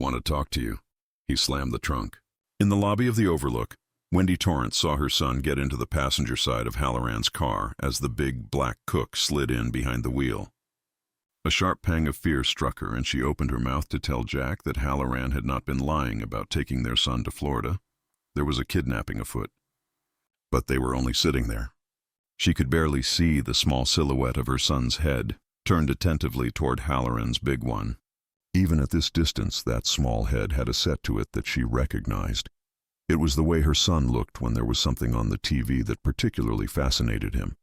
"Want to talk to you." He slammed the trunk. In the lobby of the Overlook, Wendy Torrance saw her son get into the passenger side of Halloran's car as the big black cook slid in behind the wheel. A sharp pang of fear struck her, and she opened her mouth to tell Jack that Halloran had not been lying about taking their son to Florida. There was a kidnapping afoot. But they were only sitting there. She could barely see the small silhouette of her son's head, turned attentively toward Halloran's big one. Even at this distance, that small head had a set to it that she recognized. It was the way her son looked when there was something on the TV that particularly fascinated him.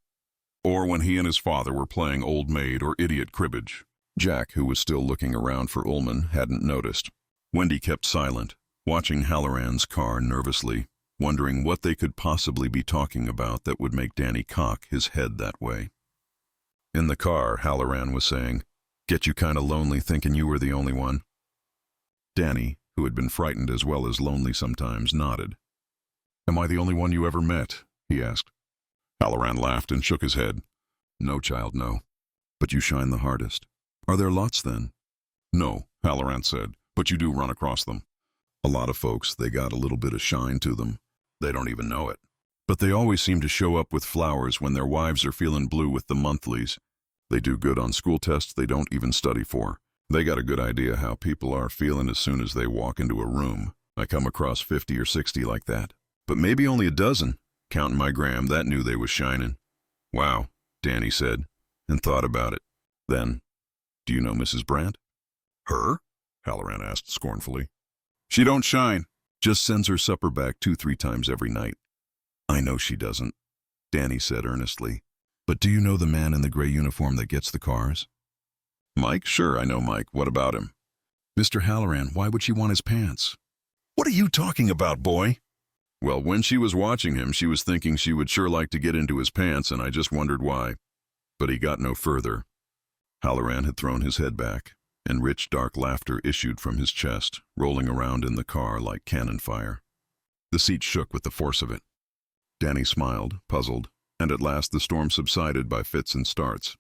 Or when he and his father were playing old maid or idiot cribbage. Jack, who was still looking around for Ullman, hadn't noticed. Wendy kept silent, watching Halloran's car nervously, wondering what they could possibly be talking about that would make Danny cock his head that way. In the car, Halloran was saying, "Get you kinda lonely thinking you were the only one?" Danny, who had been frightened as well as lonely sometimes, nodded. "Am I the only one you ever met?" he asked. Halloran laughed and shook his head. "No, child, no. But you shine the hardest. Are there lots then?" "No," Halloran said, "but you do run across them. A lot of folks, they got a little bit of shine to them. They don't even know it. But they always seem to show up with flowers when their wives are feeling blue with the monthlies. They do good on school tests they don't even study for. They got a good idea how people are feeling as soon as they walk into a room. I come across 50 or 60 like that. But maybe only a dozen. Counting my gram, that knew they was shining." "Wow," Danny said, and thought about it. Then, "Do you know Mrs. Brandt?" "Her?" Halloran asked scornfully. "She don't shine. Just sends her supper back 2-3 times every night." "I know she doesn't," Danny said earnestly. "But do you know the man in the gray uniform that gets the cars?" "Mike? Sure, I know Mike. What about him?" "Mr. Halloran, why would she want his pants?" "What are you talking about, boy?" "Well, when she was watching him, she was thinking she would sure like to get into his pants, and I just wondered why." But he got no further. Halloran had thrown his head back, and rich dark laughter issued from his chest, rolling around in the car like cannon fire. The seat shook with the force of it. Danny smiled, puzzled, and at last the storm subsided by fits and starts.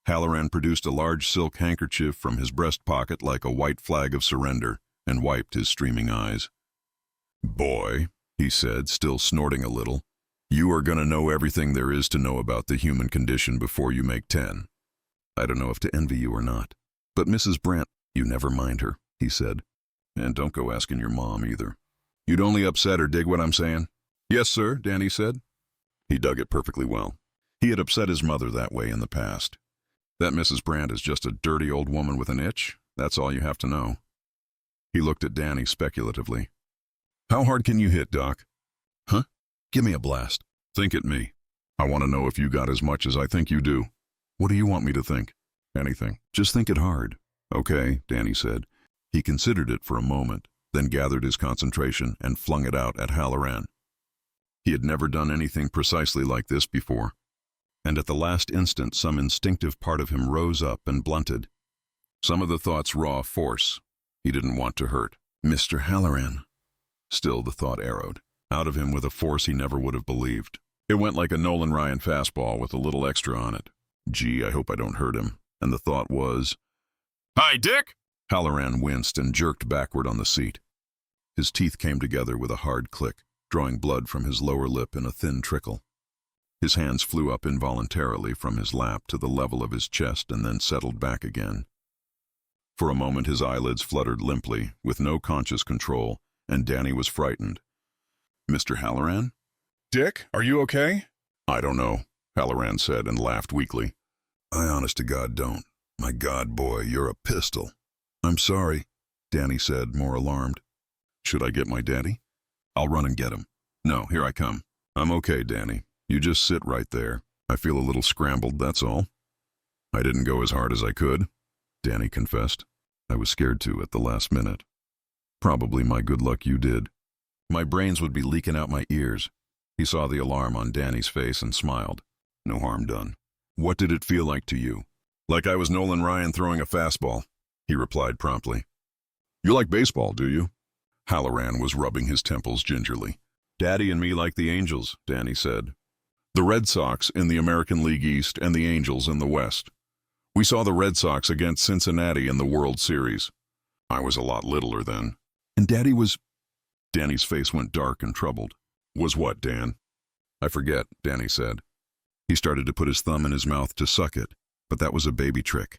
Halloran produced a large silk handkerchief from his breast pocket like a white flag of surrender, and wiped his streaming eyes. "Boy," he said, still snorting a little, "you are going to know everything there is to know about the human condition before you make 10. I don't know if to envy you or not. But Mrs. Brandt, you never mind her," he said. "And don't go asking your mom either. You'd only upset her, dig what I'm saying?" "Yes, sir," Danny said. He dug it perfectly well. He had upset his mother that way in the past. That Mrs. Brandt is just a dirty old woman with an itch. That's all you have to know. He looked at Danny speculatively. "How hard can you hit, Doc?" "Huh? Give me a blast." "Think at me. I want to know if you got as much as I think you do." "What do you want me to think?" "Anything. Just think it hard." "Okay," Danny said. He considered it for a moment, then gathered his concentration and flung it out at Halloran. He had never done anything precisely like this before, and at the last instant some instinctive part of him rose up and blunted. Some of the thought's raw force. He didn't want to hurt. "Mr. Halloran." Still the thought arrowed out of him with a force he never would have believed. It went like a Nolan Ryan fastball with a little extra on it. Gee, I hope I don't hurt him. And the thought was, "Hi, Dick!" Halloran winced and jerked backward on the seat. His teeth came together with a hard click, drawing blood from his lower lip in a thin trickle. His hands flew up involuntarily from his lap to the level of his chest and then settled back again. For a moment his eyelids fluttered limply, with no conscious control, and Danny was frightened. "Mr. Halloran?" "Dick, are you okay?" "I don't know," Halloran said and laughed weakly. "I honest to God don't. My God, boy, you're a pistol." "I'm sorry," Danny said, more alarmed. "Should I get my daddy?" "I'll run and get him." "No, here I come." "I'm okay, Danny. You just sit right there. I feel a little scrambled, that's all." "I didn't go as hard as I could," Danny confessed. "I was scared to at the last minute." "Probably my good luck you did. My brains would be leaking out my ears." He saw the alarm on Danny's face and smiled. "No harm done. What did it feel like to you?" "Like I was Nolan Ryan throwing a fastball," he replied promptly. "You like baseball, do you?" Halloran was rubbing his temples gingerly. "Daddy and me like the Angels," Danny said. "The Red Sox in the American League East and the Angels in the West. We saw the Red Sox against Cincinnati in the World Series. I was a lot littler then." "And Daddy was—" Danny's face went dark and troubled. Was what, Dan? I forget, Danny said. He started to put his thumb in his mouth to suck it, but that was a baby trick.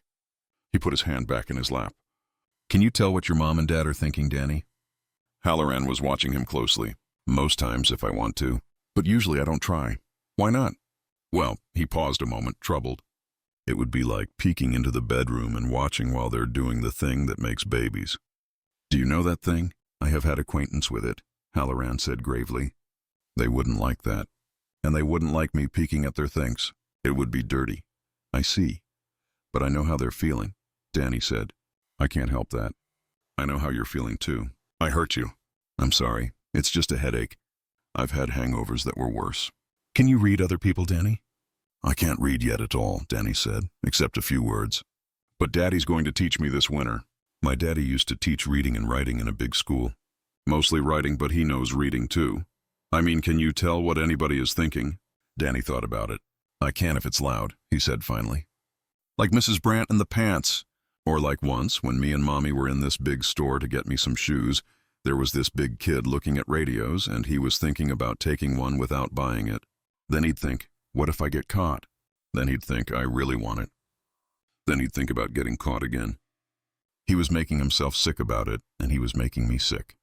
He put his hand back in his lap. Can you tell what your mom and dad are thinking, Danny? Halloran was watching him closely. Most times if I want to, but usually I don't try. Why not? Well, he paused a moment, troubled. It would be like peeking into the bedroom and watching while they're doing the thing that makes babies. Do you know that thing? I have had acquaintance with it, Halloran said gravely. They wouldn't like that. And they wouldn't like me peeking at their things. It would be dirty. I see. But I know how they're feeling, Danny said. I can't help that. I know how you're feeling too. I hurt you. I'm sorry. It's just a headache. I've had hangovers that were worse. Can you read other people, Danny? I can't read yet at all, Danny said, except a few words. But Daddy's going to teach me this winter. My daddy used to teach reading and writing in a big school. Mostly writing, but he knows reading too. I mean, can you tell what anybody is thinking? Danny thought about it. I can if it's loud, he said finally. Like Mrs. Brandt and the pants. Or like once, when me and Mommy were in this big store to get me some shoes, there was this big kid looking at radios, and he was thinking about taking one without buying it. Then he'd think, what if I get caught? Then he'd think, I really want it. Then he'd think about getting caught again. He was making himself sick about it, and he was making me sick.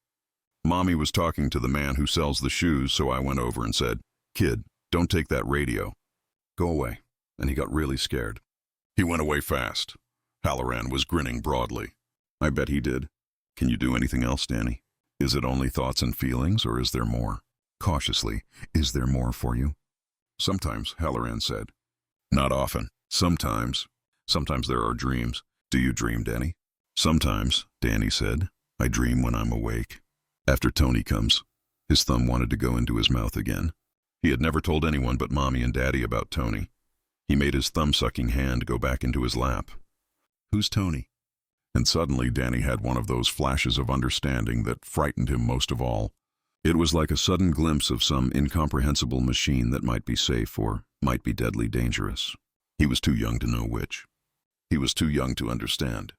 Mommy was talking to the man who sells the shoes, so I went over and said, Kid, don't take that radio. Go away. And he got really scared. He went away fast. Halloran was grinning broadly. I bet he did. Can you do anything else, Danny? Is it only thoughts and feelings, or is there more? Cautiously, is there more for you? Sometimes, Halloran said. Not often. Sometimes. Sometimes there are dreams. Do you dream, Danny? Sometimes, Danny said. I dream when I'm awake. After Tony comes, his thumb wanted to go into his mouth again. He had never told anyone but Mommy and Daddy about Tony. He made his thumb-sucking hand go back into his lap. Who's Tony? And suddenly Danny had one of those flashes of understanding that frightened him most of all. It was like a sudden glimpse of some incomprehensible machine that might be safe or might be deadly dangerous. He was too young to know which. He was too young to understand.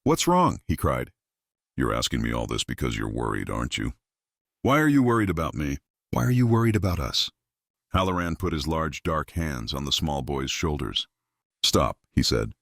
What's wrong? He cried. You're asking me all this because you're worried, aren't you? Why are you worried about me? Why are you worried about us? Halloran put his large dark hands on the small boy's shoulders. Stop, he said.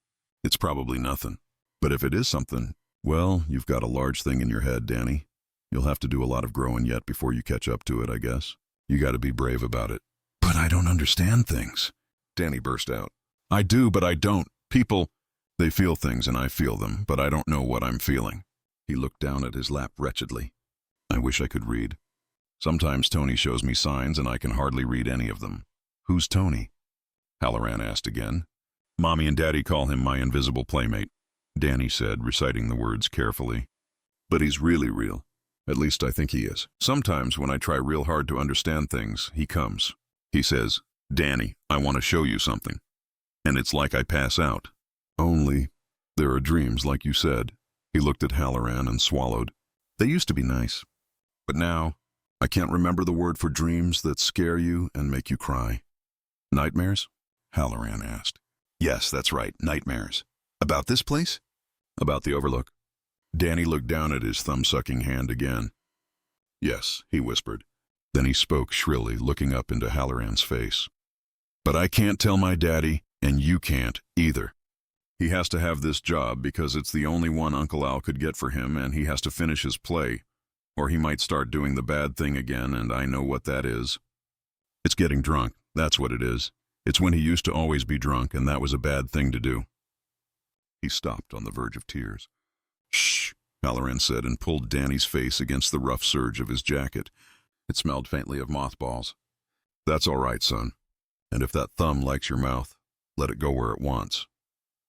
It's probably nothing. But if it is something, well, you've got a large thing in your head, Danny. You'll have to do a lot of growing yet before you catch up to it, I guess. You got to be brave about it. But I don't understand things, Danny burst out. I do, but I don't. People, they feel things and I feel them, but I don't know what I'm feeling. He looked down at his lap wretchedly. I wish I could read. Sometimes Tony shows me signs and I can hardly read any of them. Who's Tony? Halloran asked again. Mommy and Daddy call him my invisible playmate, Danny said, reciting the words carefully. But he's really real. At least I think he is. Sometimes when I try real hard to understand things, he comes. He says, Danny, I want to show you something. And it's like I pass out. Only, there are dreams like you said. He looked at Halloran and swallowed. They used to be nice. But now, I can't remember the word for dreams that scare you and make you cry. Nightmares? Halloran asked. Yes, that's right, nightmares. About this place? About the Overlook. Danny looked down at his thumb-sucking hand again. Yes, he whispered. Then he spoke shrilly, looking up into Halloran's face. But I can't tell my daddy, and you can't either. He has to have this job because it's the only one Uncle Al could get for him, and he has to finish his play, or he might start doing the bad thing again, and I know what that is. It's getting drunk, that's what it is. It's when he used to always be drunk, and that was a bad thing to do. He stopped on the verge of tears. Shh, Halloran said, and pulled Danny's face against the rough serge of his jacket. It smelled faintly of mothballs. That's all right, son. And if that thumb likes your mouth, let it go where it wants.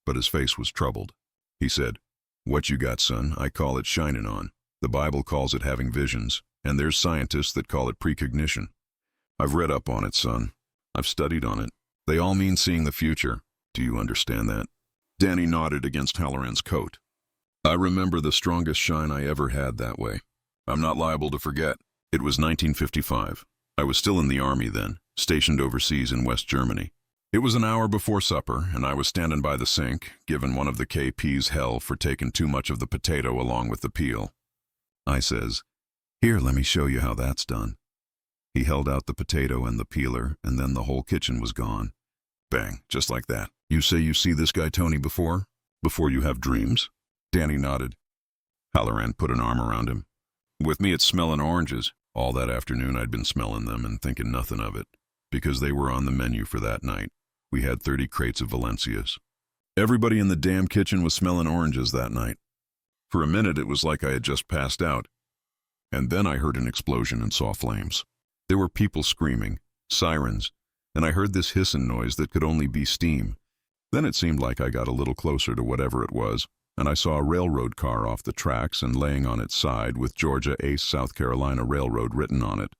But his face was troubled. He said, What you got, son, I call it shining on. The Bible calls it having visions, and there's scientists that call it precognition. I've read up on it, son. I've studied on it. They all mean seeing the future. Do you understand that? Danny nodded against Halloran's coat. I remember the strongest shine I ever had that way. I'm not liable to forget. It was 1955. I was still in the army then, stationed overseas in West Germany. It was an hour before supper, and I was standing by the sink, giving one of the KPs hell for taking too much of the potato along with the peel. I says, Here, let me show you how that's done. He held out the potato and the peeler, and then the whole kitchen was gone. Bang, just like that. You say you see this guy Tony before? Before you have dreams? Danny nodded. Halloran put an arm around him. With me it's smelling oranges. All that afternoon I'd been smelling them and thinking nothing of it, because they were on the menu for that night. We had 30 crates of Valencias. Everybody in the damn kitchen was smelling oranges that night. For a minute it was like I had just passed out. And then I heard an explosion and saw flames. There were people screaming, sirens, and I heard this hissing noise that could only be steam. Then it seemed like I got a little closer to whatever it was, and I saw a railroad car off the tracks and laying on its side with Georgia Ace South Carolina Railroad written on it.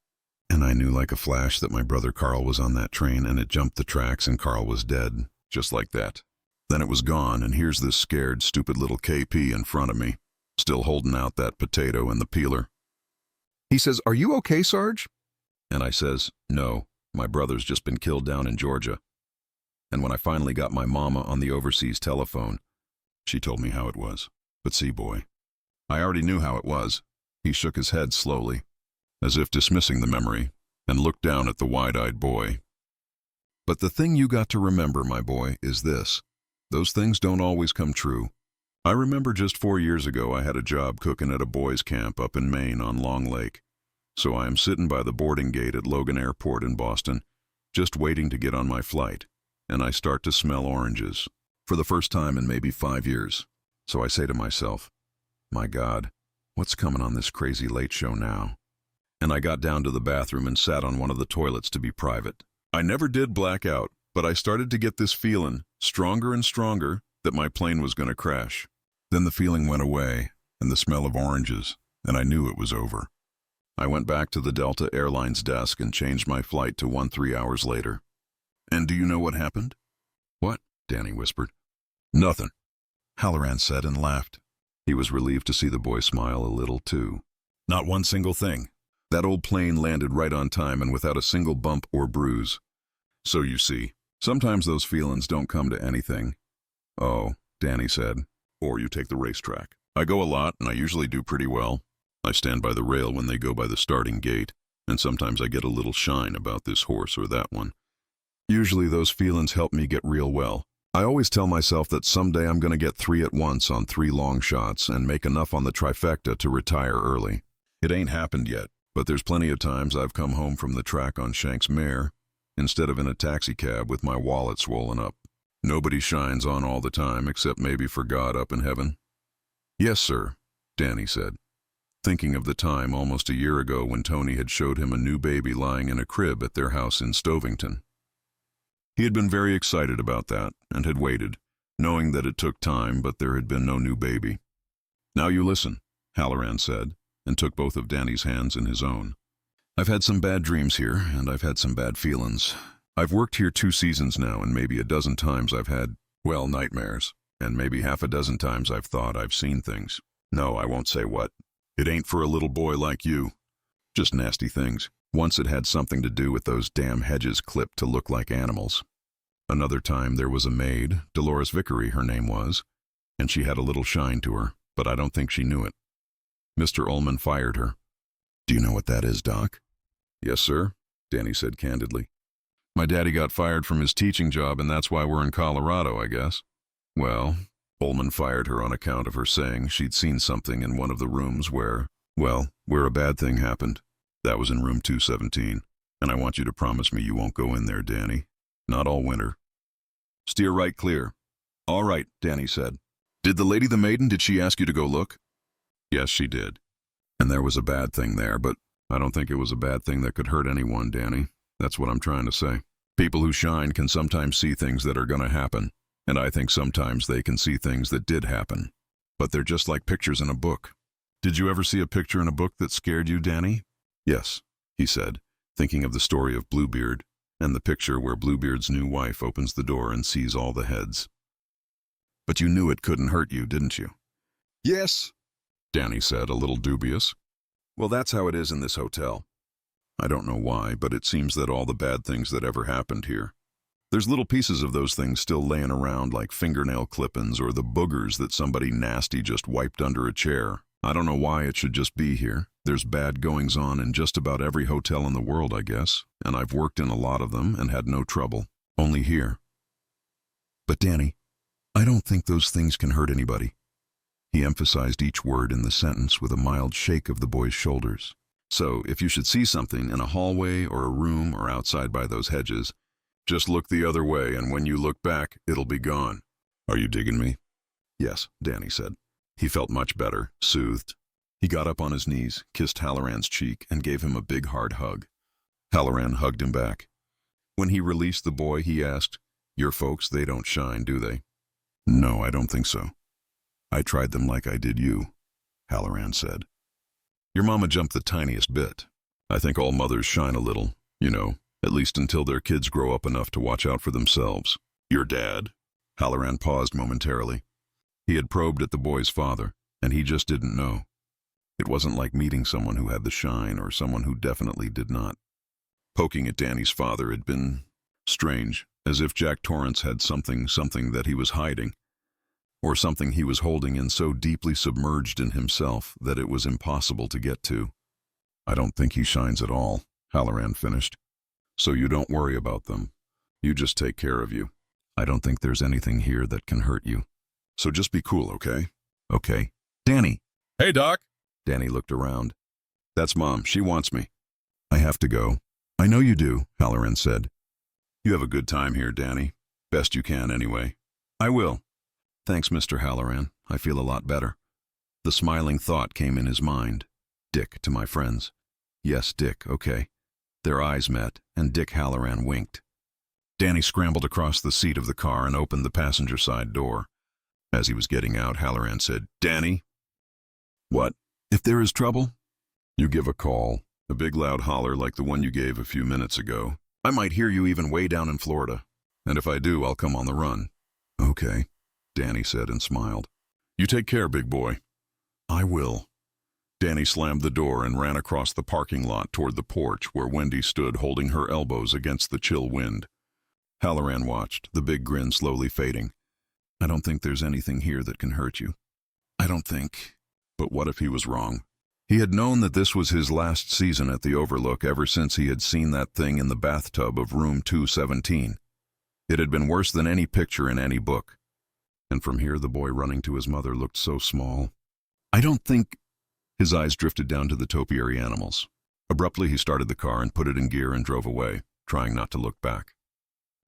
And I knew like a flash that my brother Carl was on that train, and it jumped the tracks and Carl was dead, just like that. Then it was gone, and here's this scared, stupid little KP in front of me, still holding out that potato and the peeler. He says, "Are you okay, Sarge?" And I says, "No, my brother's just been killed down in Georgia." And when I finally got my mama on the overseas telephone, she told me how it was. But see, boy, I already knew how it was. He shook his head slowly, as if dismissing the memory, and looked down at the wide-eyed boy. But the thing you got to remember, my boy, is this. Those things don't always come true. I remember just 4 years ago I had a job cooking at a boys' camp up in Maine on Long Lake. So I am sitting by the boarding gate at Logan Airport in Boston, just waiting to get on my flight, and I start to smell oranges, for the first time in maybe 5 years. So I say to myself, my God, what's coming on this crazy late show now? And I got down to the bathroom and sat on one of the toilets to be private. I never did black out, but I started to get this feeling, stronger and stronger, that my plane was going to crash. Then the feeling went away, and the smell of oranges, and I knew it was over. I went back to the Delta Airlines desk and changed my flight to one 3 hours later. And do you know what happened? What? Danny whispered. Nothing, Halloran said and laughed. He was relieved to see the boy smile a little too. Not one single thing. That old plane landed right on time and without a single bump or bruise. So you see, sometimes those feelings don't come to anything. Oh, Danny said, or you take the racetrack. I go a lot and I usually do pretty well. I stand by the rail when they go by the starting gate, and sometimes I get a little shine about this horse or that one. Usually those feelings help me get real well. I always tell myself that someday I'm going to get 3 at once on 3 long shots and make enough on the trifecta to retire early. It ain't happened yet, but there's plenty of times I've come home from the track on Shank's mare, instead of in a taxi cab with my wallet swollen up. Nobody shines on all the time except maybe for God up in heaven. Yes, sir, Danny said, thinking of the time almost a year ago when Tony had showed him a new baby lying in a crib at their house in Stovington. He had been very excited about that and had waited, knowing that it took time, but there had been no new baby. Now you listen, Halloran said, and took both of Danny's hands in his own. I've had some bad dreams here, and I've had some bad feelings. I've worked here 2 seasons now, and maybe a dozen times I've had, well, nightmares, and maybe half a dozen times I've thought I've seen things. No, I won't say what. It ain't for a little boy like you. Just nasty things. Once it had something to do with those damn hedges clipped to look like animals. Another time there was a maid, Dolores Vickery her name was, and she had a little shine to her, but I don't think she knew it. Mr. Ullman fired her. Do you know what that is, Doc? Yes, sir, Danny said candidly. My daddy got fired from his teaching job, and that's why we're in Colorado, I guess. Well, Ullman fired her on account of her saying she'd seen something in one of the rooms where a bad thing happened. That was in room 217, and I want you to promise me you won't go in there, Danny. Not all winter. Steer right clear. All right, Danny said. Did the lady the maiden, did she ask you to go look? Yes, she did. And there was a bad thing there, but I don't think it was a bad thing that could hurt anyone, Danny. That's what I'm trying to say. People who shine can sometimes see things that are going to happen. And I think sometimes they can see things that did happen. But they're just like pictures in a book. Did you ever see a picture in a book that scared you, Danny? Yes, he said, thinking of the story of Bluebeard, and the picture where Bluebeard's new wife opens the door and sees all the heads. But you knew it couldn't hurt you, didn't you? Yes, Danny said, a little dubious. Well, that's how it is in this hotel. I don't know why, but it seems that all the bad things that ever happened here, there's little pieces of those things still laying around like fingernail clippings or the boogers that somebody nasty just wiped under a chair. I don't know why it should just be here, There's bad goings-on in just about every hotel in the world, I guess, and I've worked in a lot of them and had no trouble. Only here. But Danny, I don't think those things can hurt anybody. He emphasized each word in the sentence with a mild shake of the boy's shoulders. So, if you should see something in a hallway or a room or outside by those hedges, just look the other way, and when you look back, it'll be gone. Are you digging me? Yes, Danny said. He felt much better, soothed. He got up on his knees, kissed Halloran's cheek, and gave him a big hard hug. Halloran hugged him back. When he released the boy, he asked, "Your folks, they don't shine, do they?" "No, I don't think so. I tried them like I did you," Halloran said. "Your mama jumped the tiniest bit. I think all mothers shine a little, at least until their kids grow up enough to watch out for themselves." "Your dad?" Halloran paused momentarily. He had probed at the boy's father, and he just didn't know. It wasn't like meeting someone who had the shine or someone who definitely did not. Poking at Danny's father had been strange, as if Jack Torrance had something that he was hiding, or something he was holding in so deeply submerged in himself that it was impossible to get to. "I don't think he shines at all," Halloran finished. "So you don't worry about them. You just take care of you. I don't think there's anything here that can hurt you. So just be cool, okay?" "Okay. Danny!" Hey, Doc. Danny looked around. "That's Mom. She wants me." "I have to go." "I know you do," Halloran said. "You have a good time here, Danny. Best you can, anyway." "I will." "Thanks, Mr. Halloran. I feel a lot better." The smiling thought came in his mind. Dick to my friends. Yes, Dick, okay. Their eyes met, and Dick Halloran winked. Danny scrambled across the seat of the car and opened the passenger side door. As he was getting out, Halloran said, "Danny?" "What?" "If there is trouble, you give a call. A big loud holler like the one you gave a few minutes ago. I might hear you even way down in Florida. And if I do, I'll come on the run." "Okay," Danny said and smiled. "You take care, big boy." "I will." Danny slammed the door and ran across the parking lot toward the porch where Wendy stood holding her elbows against the chill wind. Halloran watched, the big grin slowly fading. "I don't think there's anything here that can hurt you." "I don't think." But what if he was wrong? He had known that this was his last season at the Overlook ever since he had seen that thing in the bathtub of room 217. It had been worse than any picture in any book. And from here the boy running to his mother looked so small. "I don't think—" His eyes drifted down to the topiary animals. Abruptly he started the car and put it in gear and drove away, trying not to look back.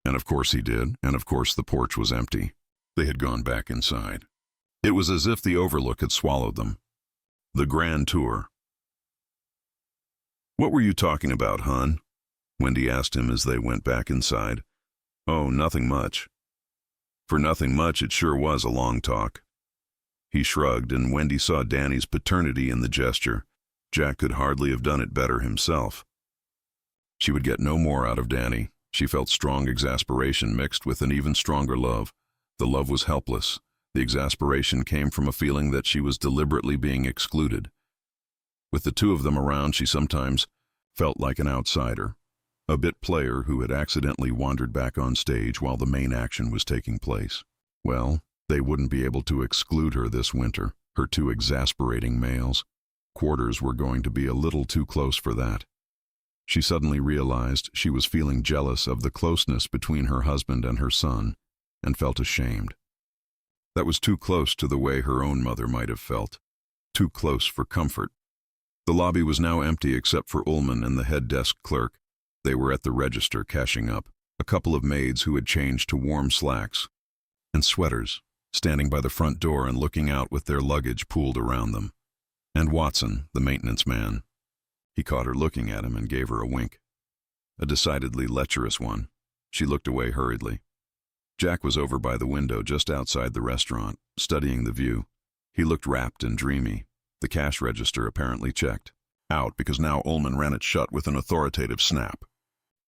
And of course he did, and of course the porch was empty. They had gone back inside. It was as if the Overlook had swallowed them. The grand tour. "What were you talking about, hon?" Wendy asked him as they went back inside. "Oh, nothing much." For nothing much, it sure was a long talk. He shrugged, and Wendy saw Danny's paternity in the gesture. Jack could hardly have done it better himself. She would get no more out of Danny. She felt strong exasperation mixed with an even stronger love. The love was helpless. The exasperation came from a feeling that she was deliberately being excluded. With the two of them around, she sometimes felt like an outsider, a bit player who had accidentally wandered back on stage while the main action was taking place. Well, they wouldn't be able to exclude her this winter, her two exasperating males. Quarters were going to be a little too close for that. She suddenly realized she was feeling jealous of the closeness between her husband and her son, and felt ashamed. That was too close to the way her own mother might have felt. Too close for comfort. The lobby was now empty except for Ullman and the head desk clerk. They were at the register cashing up. A couple of maids who had changed to warm slacks and sweaters, standing by the front door and looking out with their luggage pooled around them. And Watson, the maintenance man. He caught her looking at him and gave her a wink. A decidedly lecherous one. She looked away hurriedly. Jack was over by the window just outside the restaurant, studying the view. He looked rapt and dreamy. The cash register apparently checked. Out because now Ullman ran it shut with an authoritative snap.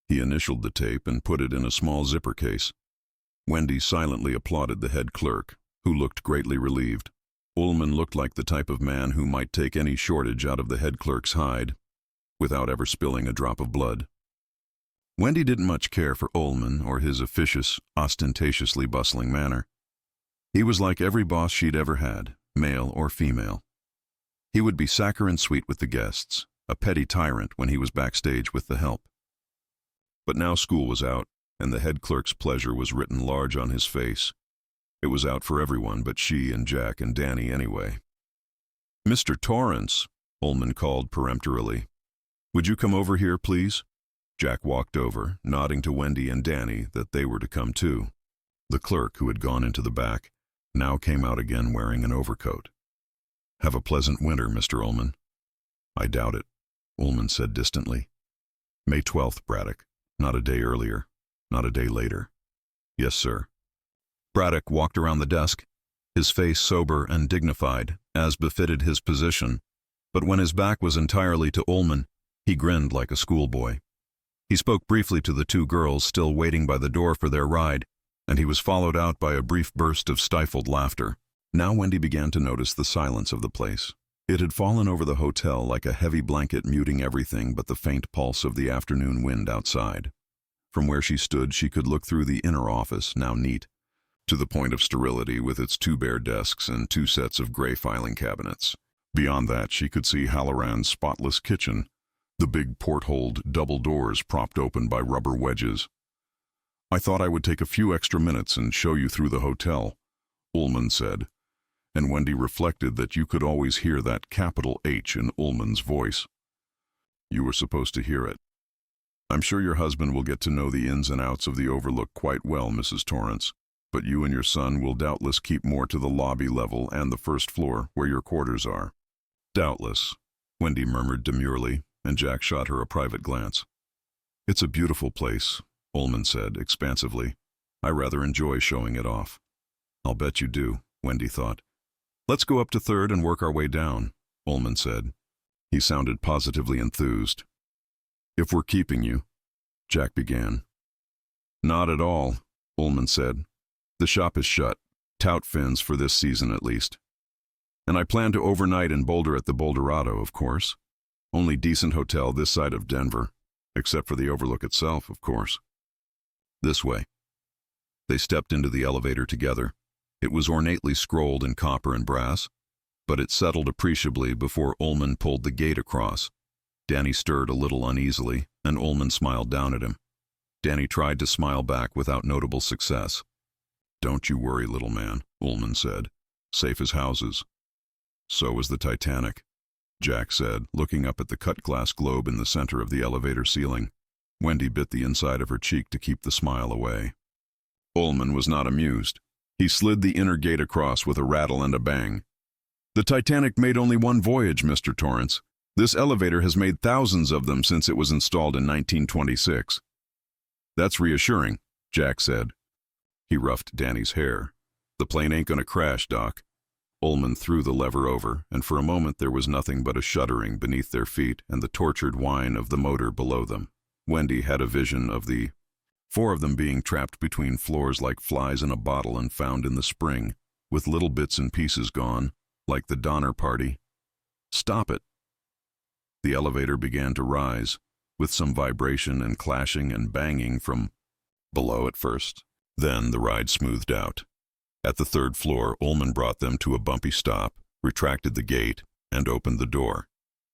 He initialed the tape and put it in a small zipper case. Wendy silently applauded the head clerk, who looked greatly relieved. Ullman looked like the type of man who might take any shortage out of the head clerk's hide, without ever spilling a drop of blood. Wendy didn't much care for Ullman or his officious, ostentatiously bustling manner. He was like every boss she'd ever had, male or female. He would be saccharine sweet with the guests, a petty tyrant when he was backstage with the help. But now school was out, and the head clerk's pleasure was written large on his face. It was out for everyone but she and Jack and Danny anyway. "Mr. Torrance," Ullman called peremptorily. "Would you come over here, please?" Jack walked over, nodding to Wendy and Danny that they were to come too. The clerk, who had gone into the back, now came out again wearing an overcoat. "Have a pleasant winter, Mr. Ullman." "I doubt it," Ullman said distantly. "May 12th, Braddock. Not a day earlier. Not a day later." "Yes, sir." Braddock walked around the desk, his face sober and dignified, as befitted his position, but when his back was entirely to Ullman, he grinned like a schoolboy. He spoke briefly to the two girls still waiting by the door for their ride, and he was followed out by a brief burst of stifled laughter. Now Wendy began to notice the silence of the place. It had fallen over the hotel like a heavy blanket muting everything but the faint pulse of the afternoon wind outside. From where she stood, she could look through the inner office, now neat, to the point of sterility with its two bare desks and two sets of gray filing cabinets. Beyond that, she could see Halloran's spotless kitchen, the big port-holed double doors propped open by rubber wedges. "I thought I would take a few extra minutes and show you through the hotel," Ullman said, and Wendy reflected that you could always hear that capital H in Ullman's voice. You were supposed to hear it. "I'm sure your husband will get to know the ins and outs of the Overlook quite well, Mrs. Torrance, but you and your son will doubtless keep more to the lobby level and the first floor, where your quarters are." "Doubtless," Wendy murmured demurely, and Jack shot her a private glance. "It's a beautiful place," Ullman said expansively. "I rather enjoy showing it off." "I'll bet you do," Wendy thought. "Let's go up to third and work our way down," Ullman said. He sounded positively enthused. "If we're keeping you," Jack began. "Not at all," Ullman said. "The shop is shut, tout fins for this season at least. And I plan to overnight in Boulder at the Boulderado, of course. Only decent hotel this side of Denver, except for the Overlook itself, of course. This way." They stepped into the elevator together. It was ornately scrolled in copper and brass, but it settled appreciably before Ullman pulled the gate across. Danny stirred a little uneasily, and Ullman smiled down at him. Danny tried to smile back without notable success. "Don't you worry, little man," Ullman said. "Safe as houses." "So was the Titanic," Jack said, looking up at the cut-glass globe in the center of the elevator ceiling. Wendy bit the inside of her cheek to keep the smile away. Ullman was not amused. He slid the inner gate across with a rattle and a bang. "The Titanic made only one voyage, Mr. Torrance. This elevator has made thousands of them since it was installed in 1926. "That's reassuring," Jack said. He roughed Danny's hair. "The plane ain't gonna crash, Doc." Ullman threw the lever over, and for a moment there was nothing but a shuddering beneath their feet and the tortured whine of the motor below them. Wendy had a vision of the four of them being trapped between floors like flies in a bottle and found in the spring, with little bits and pieces gone, like the Donner Party. "Stop it." The elevator began to rise, with some vibration and clashing and banging from below at first. Then the ride smoothed out. At the third floor, Ullman brought them to a bumpy stop, retracted the gate, and opened the door.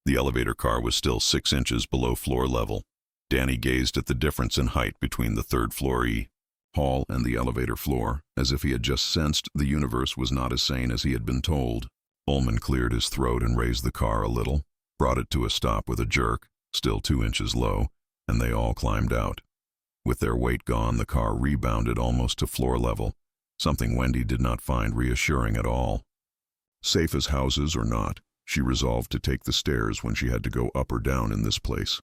The elevator car was still 6 inches below floor level. Danny gazed at the difference in height between the third-floor hall and the elevator floor, as if he had just sensed the universe was not as sane as he had been told. Ullman cleared his throat and raised the car a little, brought it to a stop with a jerk, still 2 inches low, and they all climbed out. With their weight gone, the car rebounded almost to floor level, something Wendy did not find reassuring at all. Safe as houses or not, she resolved to take the stairs when she had to go up or down in this place.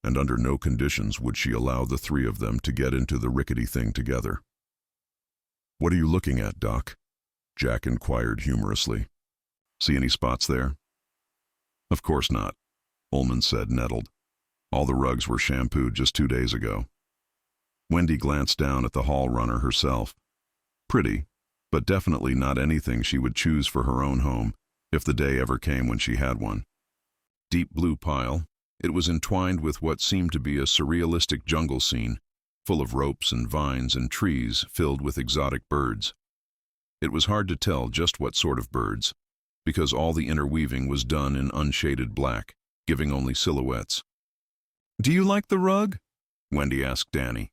And under no conditions would she allow the three of them to get into the rickety thing together. "What are you looking at, Doc?" Jack inquired humorously. "See any spots there?" "Of course not," Ullman said, nettled. "All the rugs were shampooed just 2 days ago." Wendy glanced down at the hall runner herself. Pretty, but definitely not anything she would choose for her own home, if the day ever came when she had one. Deep blue pile, it was entwined with what seemed to be a surrealistic jungle scene, full of ropes and vines and trees filled with exotic birds. It was hard to tell just what sort of birds. because all the interweaving was done in unshaded black, giving only silhouettes. "Do you like the rug?" Wendy asked Danny.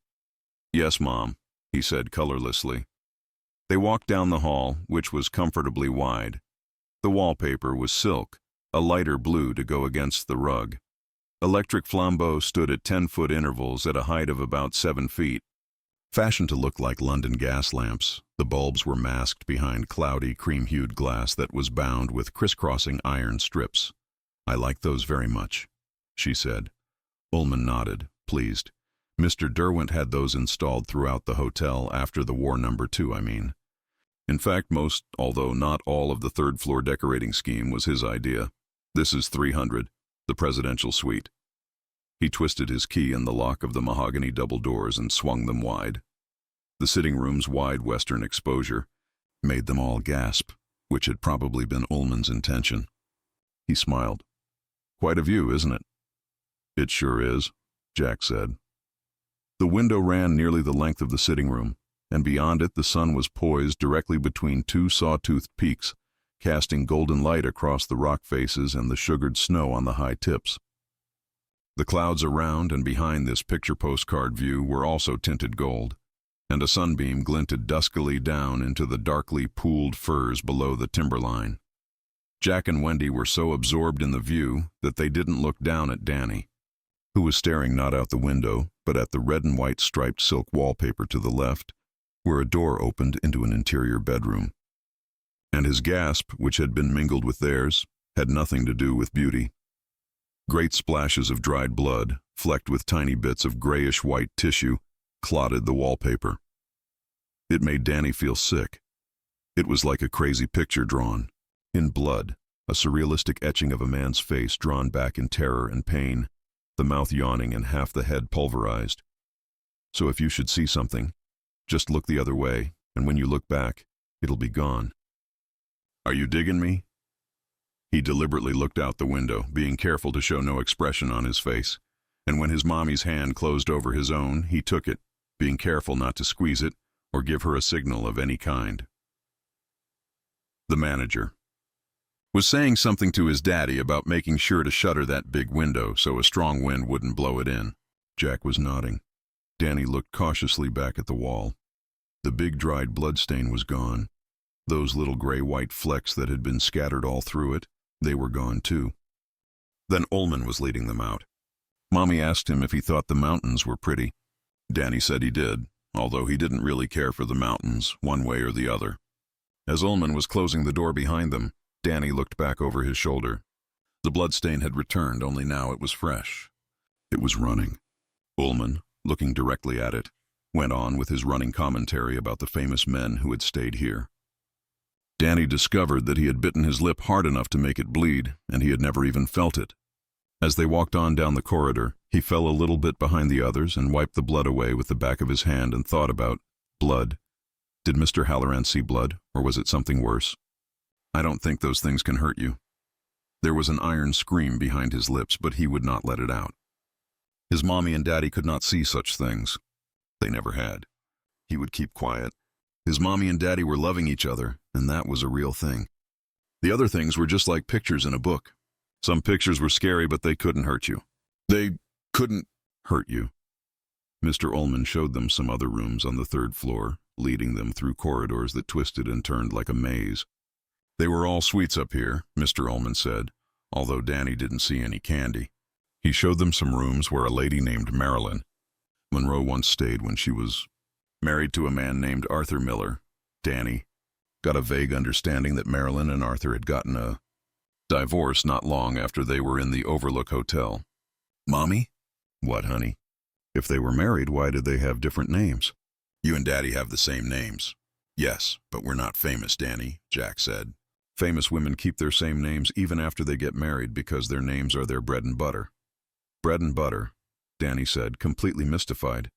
"Yes, Mom," he said colorlessly. They walked down the hall, which was comfortably wide. The wallpaper was silk, a lighter blue to go against the rug. Electric flambeaux stood at 10-foot intervals at a height of about 7 feet. Fashioned to look like London gas lamps, the bulbs were masked behind cloudy, cream-hued glass that was bound with crisscrossing iron strips. "I like those very much," she said. Ullman nodded, pleased. Mr. Derwent had those installed throughout the hotel after the war, number 2, I mean. In fact, most, although not all, of the third-floor decorating scheme was his idea. This is 300, the presidential suite. He twisted his key in the lock of the mahogany double doors and swung them wide. The sitting room's wide western exposure made them all gasp, which had probably been Ullman's intention. He smiled. "Quite a view, isn't it?" "It sure is," Jack said. The window ran nearly the length of the sitting room, and beyond it the sun was poised directly between 2 saw-toothed peaks, casting golden light across the rock faces and the sugared snow on the high tips. The clouds around and behind this picture postcard view were also tinted gold, and a sunbeam glinted duskily down into the darkly pooled firs below the timberline. Jack and Wendy were so absorbed in the view that they didn't look down at Danny, who was staring not out the window, but at the red and white striped silk wallpaper to the left, where a door opened into an interior bedroom. And his gasp, which had been mingled with theirs, had nothing to do with beauty. Great splashes of dried blood, flecked with tiny bits of grayish-white tissue, clotted the wallpaper. It made Danny feel sick. It was like a crazy picture drawn, in blood, a surrealistic etching of a man's face drawn back in terror and pain, the mouth yawning and half the head pulverized. So if you should see something, just look the other way, and when you look back, it'll be gone. "Are you digging me?" He deliberately looked out the window, being careful to show no expression on his face, and when his mommy's hand closed over his own, he took it, being careful not to squeeze it or give her a signal of any kind. The manager was saying something to his daddy about making sure to shutter that big window so a strong wind wouldn't blow it in. Jack was nodding. Danny looked cautiously back at the wall. The big dried bloodstain was gone. Those little gray-white flecks that had been scattered all through it, they were gone too. Then Ullman was leading them out. Mommy asked him if he thought the mountains were pretty. Danny said he did, although he didn't really care for the mountains, one way or the other. As Ullman was closing the door behind them, Danny looked back over his shoulder. The bloodstain had returned, only now it was fresh. It was running. Ullman, looking directly at it, went on with his running commentary about the famous men who had stayed here. Danny discovered that he had bitten his lip hard enough to make it bleed, and he had never even felt it. As they walked on down the corridor, he fell a little bit behind the others and wiped the blood away with the back of his hand and thought about blood. Did Mr. Halloran see blood, or was it something worse? "I don't think those things can hurt you." There was an iron scream behind his lips, but he would not let it out. His mommy and daddy could not see such things. They never had. He would keep quiet. His mommy and daddy were loving each other, and that was a real thing. The other things were just like pictures in a book. Some pictures were scary, but they couldn't hurt you. They couldn't hurt you. Mr. Ullman showed them some other rooms on the 3rd floor, leading them through corridors that twisted and turned like a maze. They were all sweets up here, Mr. Ullman said, although Danny didn't see any candy. He showed them some rooms where a lady named Marilyn Monroe once stayed when she was married to a man named Arthur Miller. Danny got a vague understanding that Marilyn and Arthur had gotten a divorce not long after they were in the Overlook Hotel. "Mommy?" "What, honey?" "If they were married, why did they have different names?" "You and Daddy have the same names." "Yes, but we're not famous, Danny," Jack said. "Famous women keep their same names even after they get married because their names are their bread and butter." "Bread and butter," Danny said, completely mystified.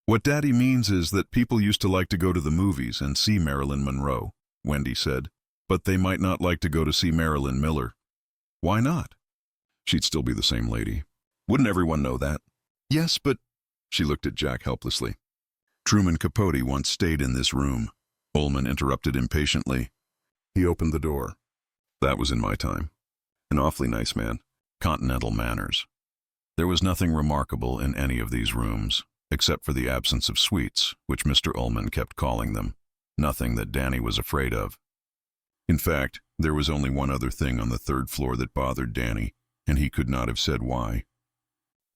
"What Daddy means is that people used to like to go to the movies and see Marilyn Monroe," Wendy said, "but they might not like to go to see Marilyn Miller." "Why not?" "She'd still be the same lady. Wouldn't everyone know that?" "Yes, but—" She looked at Jack helplessly. "Truman Capote once stayed in this room," Ullman interrupted impatiently. He opened the door. That was in my time. An awfully nice man. Continental manners. There was nothing remarkable in any of these rooms, except for the absence of suites, which Mr. Ullman kept calling them. Nothing that Danny was afraid of. In fact, there was only one other thing on the third floor that bothered Danny, and he could not have said why.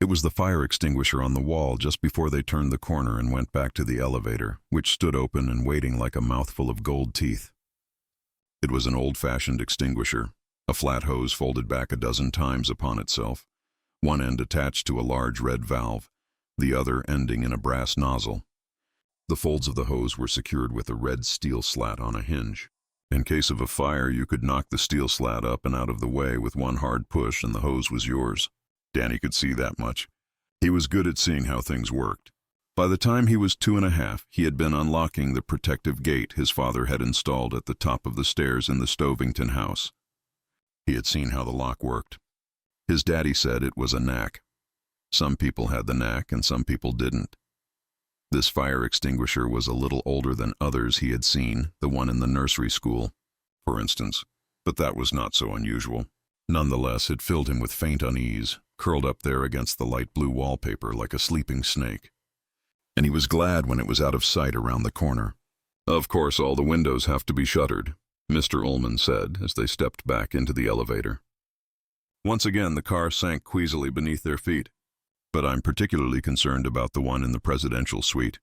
It was the fire extinguisher on the wall just before they turned the corner and went back to the elevator, which stood open and waiting like a mouthful of gold teeth. It was an old-fashioned extinguisher, a flat hose folded back a dozen times upon itself, one end attached to a large red valve, the other ending in a brass nozzle. The folds of the hose were secured with a red steel slat on a hinge. In case of a fire, you could knock the steel slat up and out of the way with one hard push and the hose was yours. Danny could see that much. He was good at seeing how things worked. By the time he was 2.5, he had been unlocking the protective gate his father had installed at the top of the stairs in the Stovington house. He had seen how the lock worked. His daddy said it was a knack. Some people had the knack and some people didn't. This fire extinguisher was a little older than others he had seen, the one in the nursery school, for instance, but that was not so unusual. Nonetheless, it filled him with faint unease, curled up there against the light blue wallpaper like a sleeping snake. And he was glad when it was out of sight around the corner. Of course, all the windows have to be shuttered, Mr. Ullman said as they stepped back into the elevator. Once again, the car sank queasily beneath their feet. But I'm particularly concerned about the one in the presidential suite.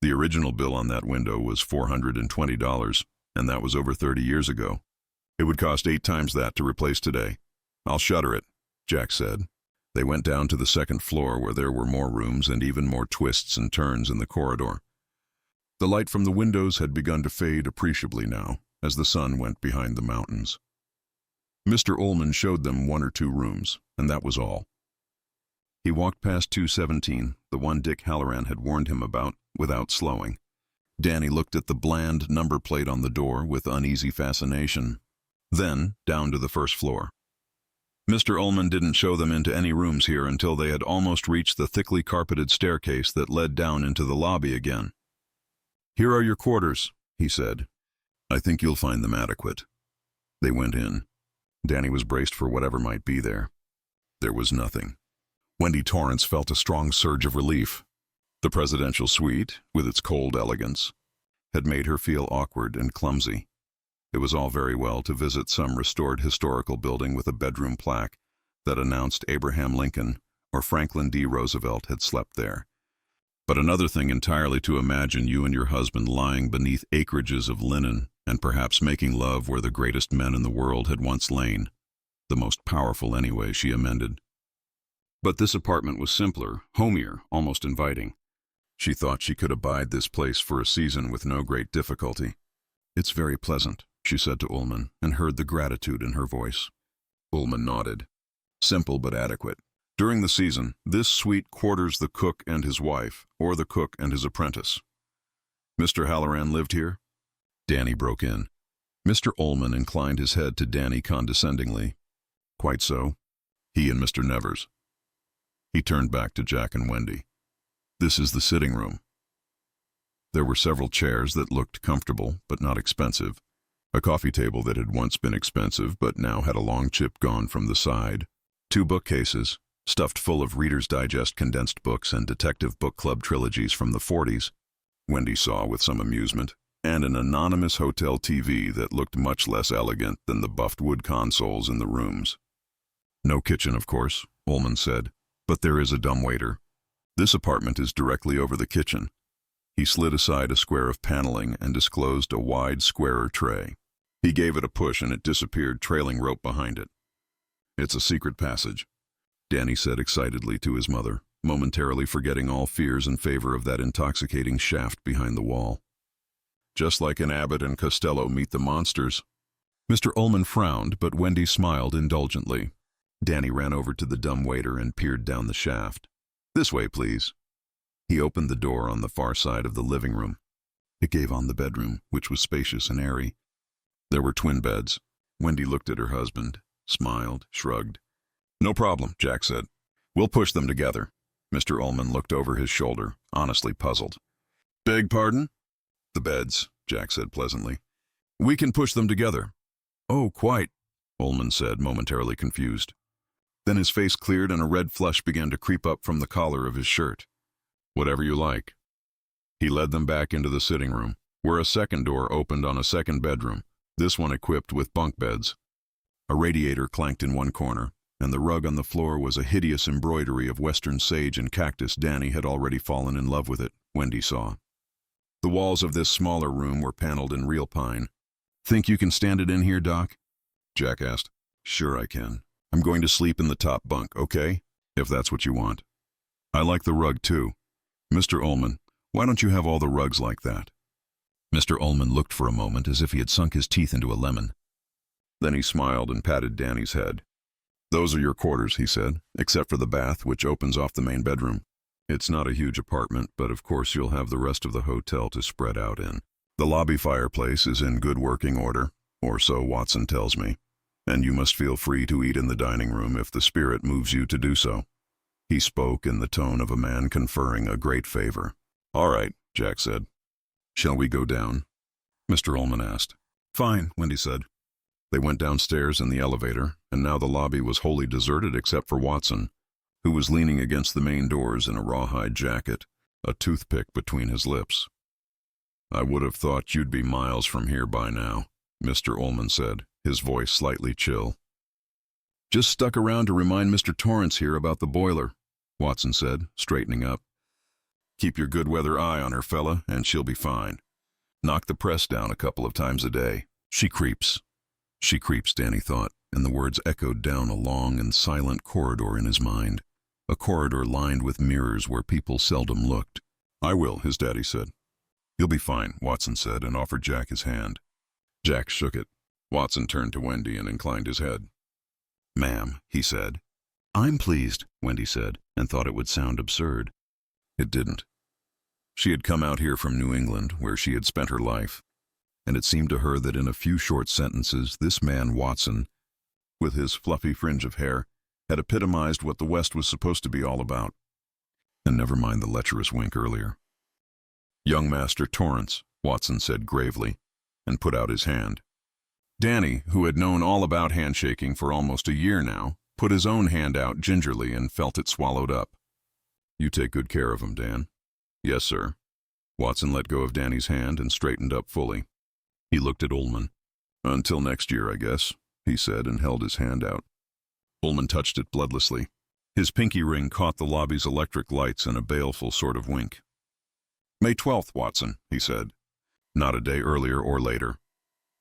The original bill on that window was $420, and that was over 30 years ago. It would cost 8 times that to replace today. I'll shutter it, Jack said. They went down to the second floor where there were more rooms and even more twists and turns in the corridor. The light from the windows had begun to fade appreciably now, as the sun went behind the mountains. Mr. Ullman showed them 1 or 2 rooms, and that was all. He walked past 217, the one Dick Halloran had warned him about, without slowing. Danny looked at the bland number plate on the door with uneasy fascination. Then, down to the first floor. Mr. Ullman didn't show them into any rooms here until they had almost reached the thickly carpeted staircase that led down into the lobby again. "Here are your quarters," he said. "I think you'll find them adequate." They went in. Danny was braced for whatever might be there. There was nothing. Wendy Torrance felt a strong surge of relief. The presidential suite, with its cold elegance, had made her feel awkward and clumsy. It was all very well to visit some restored historical building with a bedroom plaque that announced Abraham Lincoln or Franklin D. Roosevelt had slept there. But another thing entirely to imagine you and your husband lying beneath acreages of linen and perhaps making love where the greatest men in the world had once lain. The most powerful anyway, she amended. But this apartment was simpler, homier, almost inviting. She thought she could abide this place for a season with no great difficulty. "It's very pleasant," she said to Ullman, and heard the gratitude in her voice. Ullman nodded. "Simple but adequate. During the season, this suite quarters the cook and his wife, or the cook and his apprentice." "Mr. Halloran lived here?" Danny broke in. Mr. Ullman inclined his head to Danny condescendingly. "Quite so. He and Mr. Nevers." He turned back to Jack and Wendy. "This is the sitting room." There were several chairs that looked comfortable but not expensive, a coffee table that had once been expensive but now had a long chip gone from the side, 2 bookcases, stuffed full of Reader's Digest condensed books and Detective Book Club trilogies from the 40s, Wendy saw with some amusement, and an anonymous hotel TV that looked much less elegant than the buffed wood consoles in the rooms. "No kitchen, of course," Ullman said, "but there is a dumbwaiter. This apartment is directly over the kitchen." He slid aside a square of paneling and disclosed a wide, squarer tray. He gave it a push and it disappeared, trailing rope behind it. "It's a secret passage," Danny said excitedly to his mother, momentarily forgetting all fears in favor of that intoxicating shaft behind the wall. "Just like in Abbott and Costello Meet the Monsters." Mr. Ullman frowned, but Wendy smiled indulgently. Danny ran over to the dumbwaiter and peered down the shaft. "This way, please." He opened the door on the far side of the living room. It gave on the bedroom, which was spacious and airy. There were twin beds. Wendy looked at her husband, smiled, shrugged. "No problem," Jack said. "We'll push them together." Mr. Ullman looked over his shoulder, honestly puzzled. "Beg pardon?" "The beds," Jack said pleasantly. "We can push them together." "Oh, quite." Ullman said, momentarily confused. Then his face cleared and a red flush began to creep up from the collar of his shirt. Whatever you like. He led them back into the sitting room, where a second door opened on a second bedroom, this one equipped with bunk beds. A radiator clanked in one corner, and the rug on the floor was a hideous embroidery of western sage and cactus. Danny had already fallen in love with it, Wendy saw. The walls of this smaller room were paneled in real pine. "Think you can stand it in here, Doc?" Jack asked. "Sure I can. I'm going to sleep in the top bunk, okay? If that's what you want. I like the rug too. Mr. Ullman, why don't you have all the rugs like that?" Mr. Ullman looked for a moment as if he had sunk his teeth into a lemon. Then he smiled and patted Danny's head. "Those are your quarters," he said, "except for the bath, which opens off the main bedroom. It's not a huge apartment, but of course you'll have the rest of the hotel to spread out in. The lobby fireplace is in good working order, or so Watson tells me, and you must feel free to eat in the dining room if the spirit moves you to do so." He spoke in the tone of a man conferring a great favor. "All right," Jack said. "Shall we go down?" Mr. Ullman asked. "Fine," Wendy said. They went downstairs in the elevator, and now the lobby was wholly deserted except for Watson, who was leaning against the main doors in a rawhide jacket, a toothpick between his lips. "I would have thought you'd be miles from here by now," Mr. Ullman said, his voice slightly chill. "Just stuck around to remind Mr. Torrance here about the boiler," Watson said, straightening up. "Keep your good-weather eye on her, fella, and she'll be fine. Knock the press down a couple of times a day. She creeps." "She creeps," Danny thought, and the words echoed down a long and silent corridor in his mind, a corridor lined with mirrors where people seldom looked. "I will," his daddy said. "You'll be fine," Watson said, and offered Jack his hand. Jack shook it. Watson turned to Wendy and inclined his head. "Ma'am," he said. "I'm pleased," Wendy said, and thought it would sound absurd. It didn't. She had come out here from New England, where she had spent her life, and it seemed to her that in a few short sentences this man Watson, with his fluffy fringe of hair, had epitomized what the West was supposed to be all about. And never mind the lecherous wink earlier. "Young Master Torrance," Watson said gravely, and put out his hand. Danny, who had known all about handshaking for almost a year now, put his own hand out gingerly and felt it swallowed up. "You take good care of him, Dan." "Yes, sir." Watson let go of Danny's hand and straightened up fully. He looked at Ullman. "Until next year, I guess," he said, and held his hand out. Ullman touched it bloodlessly. His pinky ring caught the lobby's electric lights in a baleful sort of wink. "May 12th, Watson," he said. "Not a day earlier or later."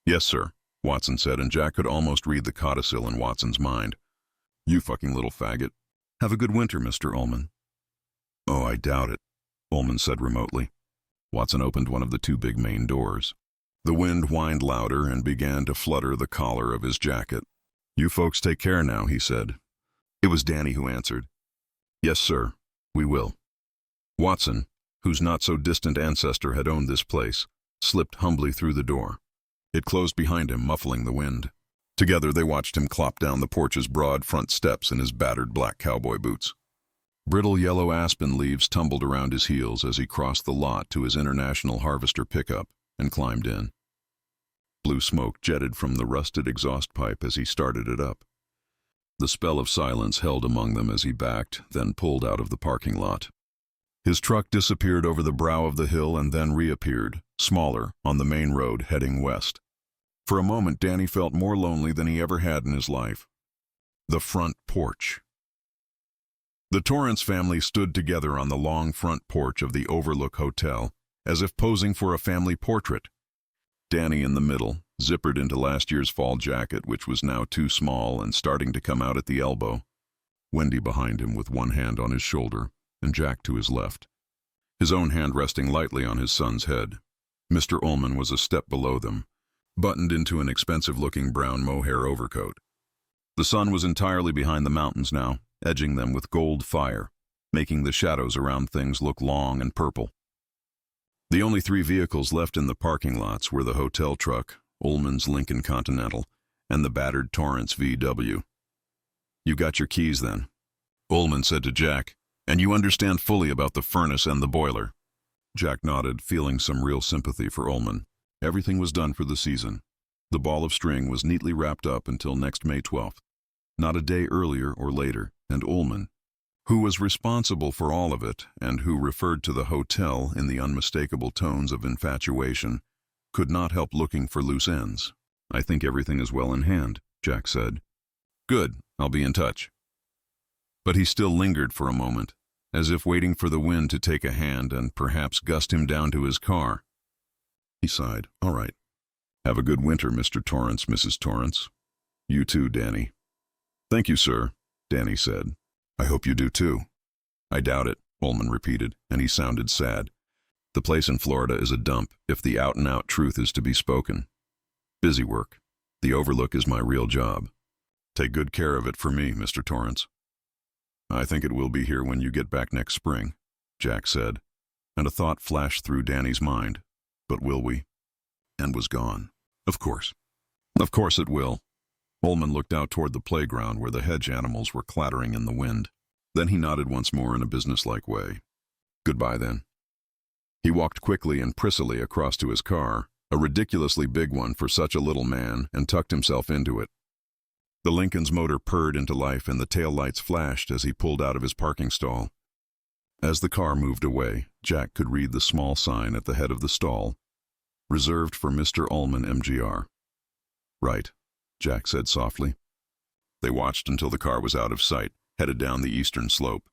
"Yes, sir," Watson said, and Jack could almost read the codicil in Watson's mind. "You fucking little faggot. Have a good winter, Mr. Ullman." "Oh, I doubt it," Ullman said remotely. Watson opened one of the two big main doors. The wind whined louder and began to flutter the collar of his jacket. "You folks take care now," he said. It was Danny who answered. "Yes, sir, we will." Watson, whose not-so-distant ancestor had owned this place, slipped humbly through the door. It closed behind him, muffling the wind. Together they watched him clop down the porch's broad front steps in his battered black cowboy boots. Brittle yellow aspen leaves tumbled around his heels as he crossed the lot to his International Harvester pickup and climbed in. Blue smoke jetted from the rusted exhaust pipe as he started it up. The spell of silence held among them as he backed, then pulled out of the parking lot. His truck disappeared over the brow of the hill and then reappeared, smaller, on the main road heading west. For a moment, Danny felt more lonely than he ever had in his life. The front porch. The Torrance family stood together on the long front porch of the Overlook Hotel, as if posing for a family portrait. Danny in the middle, zippered into last year's fall jacket, which was now too small and starting to come out at the elbow. Wendy behind him with one hand on his shoulder, and Jack to his left, his own hand resting lightly on his son's head. Mr. Ullman was a step below them, buttoned into an expensive-looking brown mohair overcoat. The sun was entirely behind the mountains now, edging them with gold fire, making the shadows around things look long and purple. The only three vehicles left in the parking lots were the hotel truck, Ullman's Lincoln Continental, and the battered Torrance VW. "You got your keys, then?" Ullman said to Jack. "And you understand fully about the furnace and the boiler?" Jack nodded, feeling some real sympathy for Ullman. Everything was done for the season. The ball of string was neatly wrapped up until next May 12th, not a day earlier or later, and Ullman, who was responsible for all of it and who referred to the hotel in the unmistakable tones of infatuation, could not help looking for loose ends. "I think everything is well in hand," Jack said. "Good, I'll be in touch." But he still lingered for a moment, as if waiting for the wind to take a hand and perhaps gust him down to his car. He sighed. "All right. Have a good winter, Mr. Torrance, Mrs. Torrance." "You too, Danny." "Thank you, sir," Danny said. "I hope you do too." "I doubt it," Ullman repeated, and he sounded sad. "The place in Florida is a dump, if the out-and-out truth is to be spoken. Busy work. The Overlook is my real job. Take good care of it for me, Mr. Torrance." "I think it will be here when you get back next spring," Jack said, and a thought flashed through Danny's mind. "But will we?" And was gone. Of course. Of course it will." Ullman looked out toward the playground where the hedge animals were clattering in the wind. Then he nodded once more in a businesslike way. "Goodbye, then." He walked quickly and prissily across to his car, a ridiculously big one for such a little man, and tucked himself into it. The Lincoln's motor purred into life and the taillights flashed as he pulled out of his parking stall. As the car moved away, Jack could read the small sign at the head of the stall, "Reserved for Mr. Ullman, MGR." "Right," Jack said softly. They watched until the car was out of sight, headed down the eastern slope.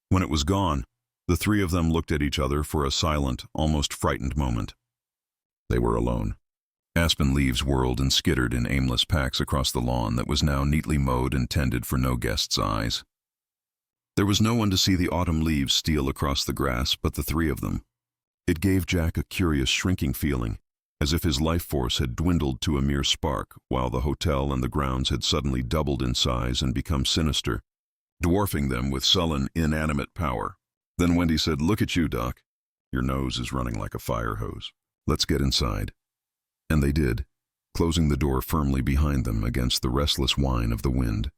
When it was gone, the three of them looked at each other for a silent, almost frightened moment. They were alone. Aspen leaves whirled and skittered in aimless packs across the lawn that was now neatly mowed and tended for no guest's eyes. There was no one to see the autumn leaves steal across the grass but the three of them. It gave Jack a curious shrinking feeling, as if his life force had dwindled to a mere spark, while the hotel and the grounds had suddenly doubled in size and become sinister, dwarfing them with sullen, inanimate power. Then Wendy said, "Look at you, Doc. Your nose is running like a fire hose. Let's get inside." And they did, closing the door firmly behind them against the restless whine of the wind.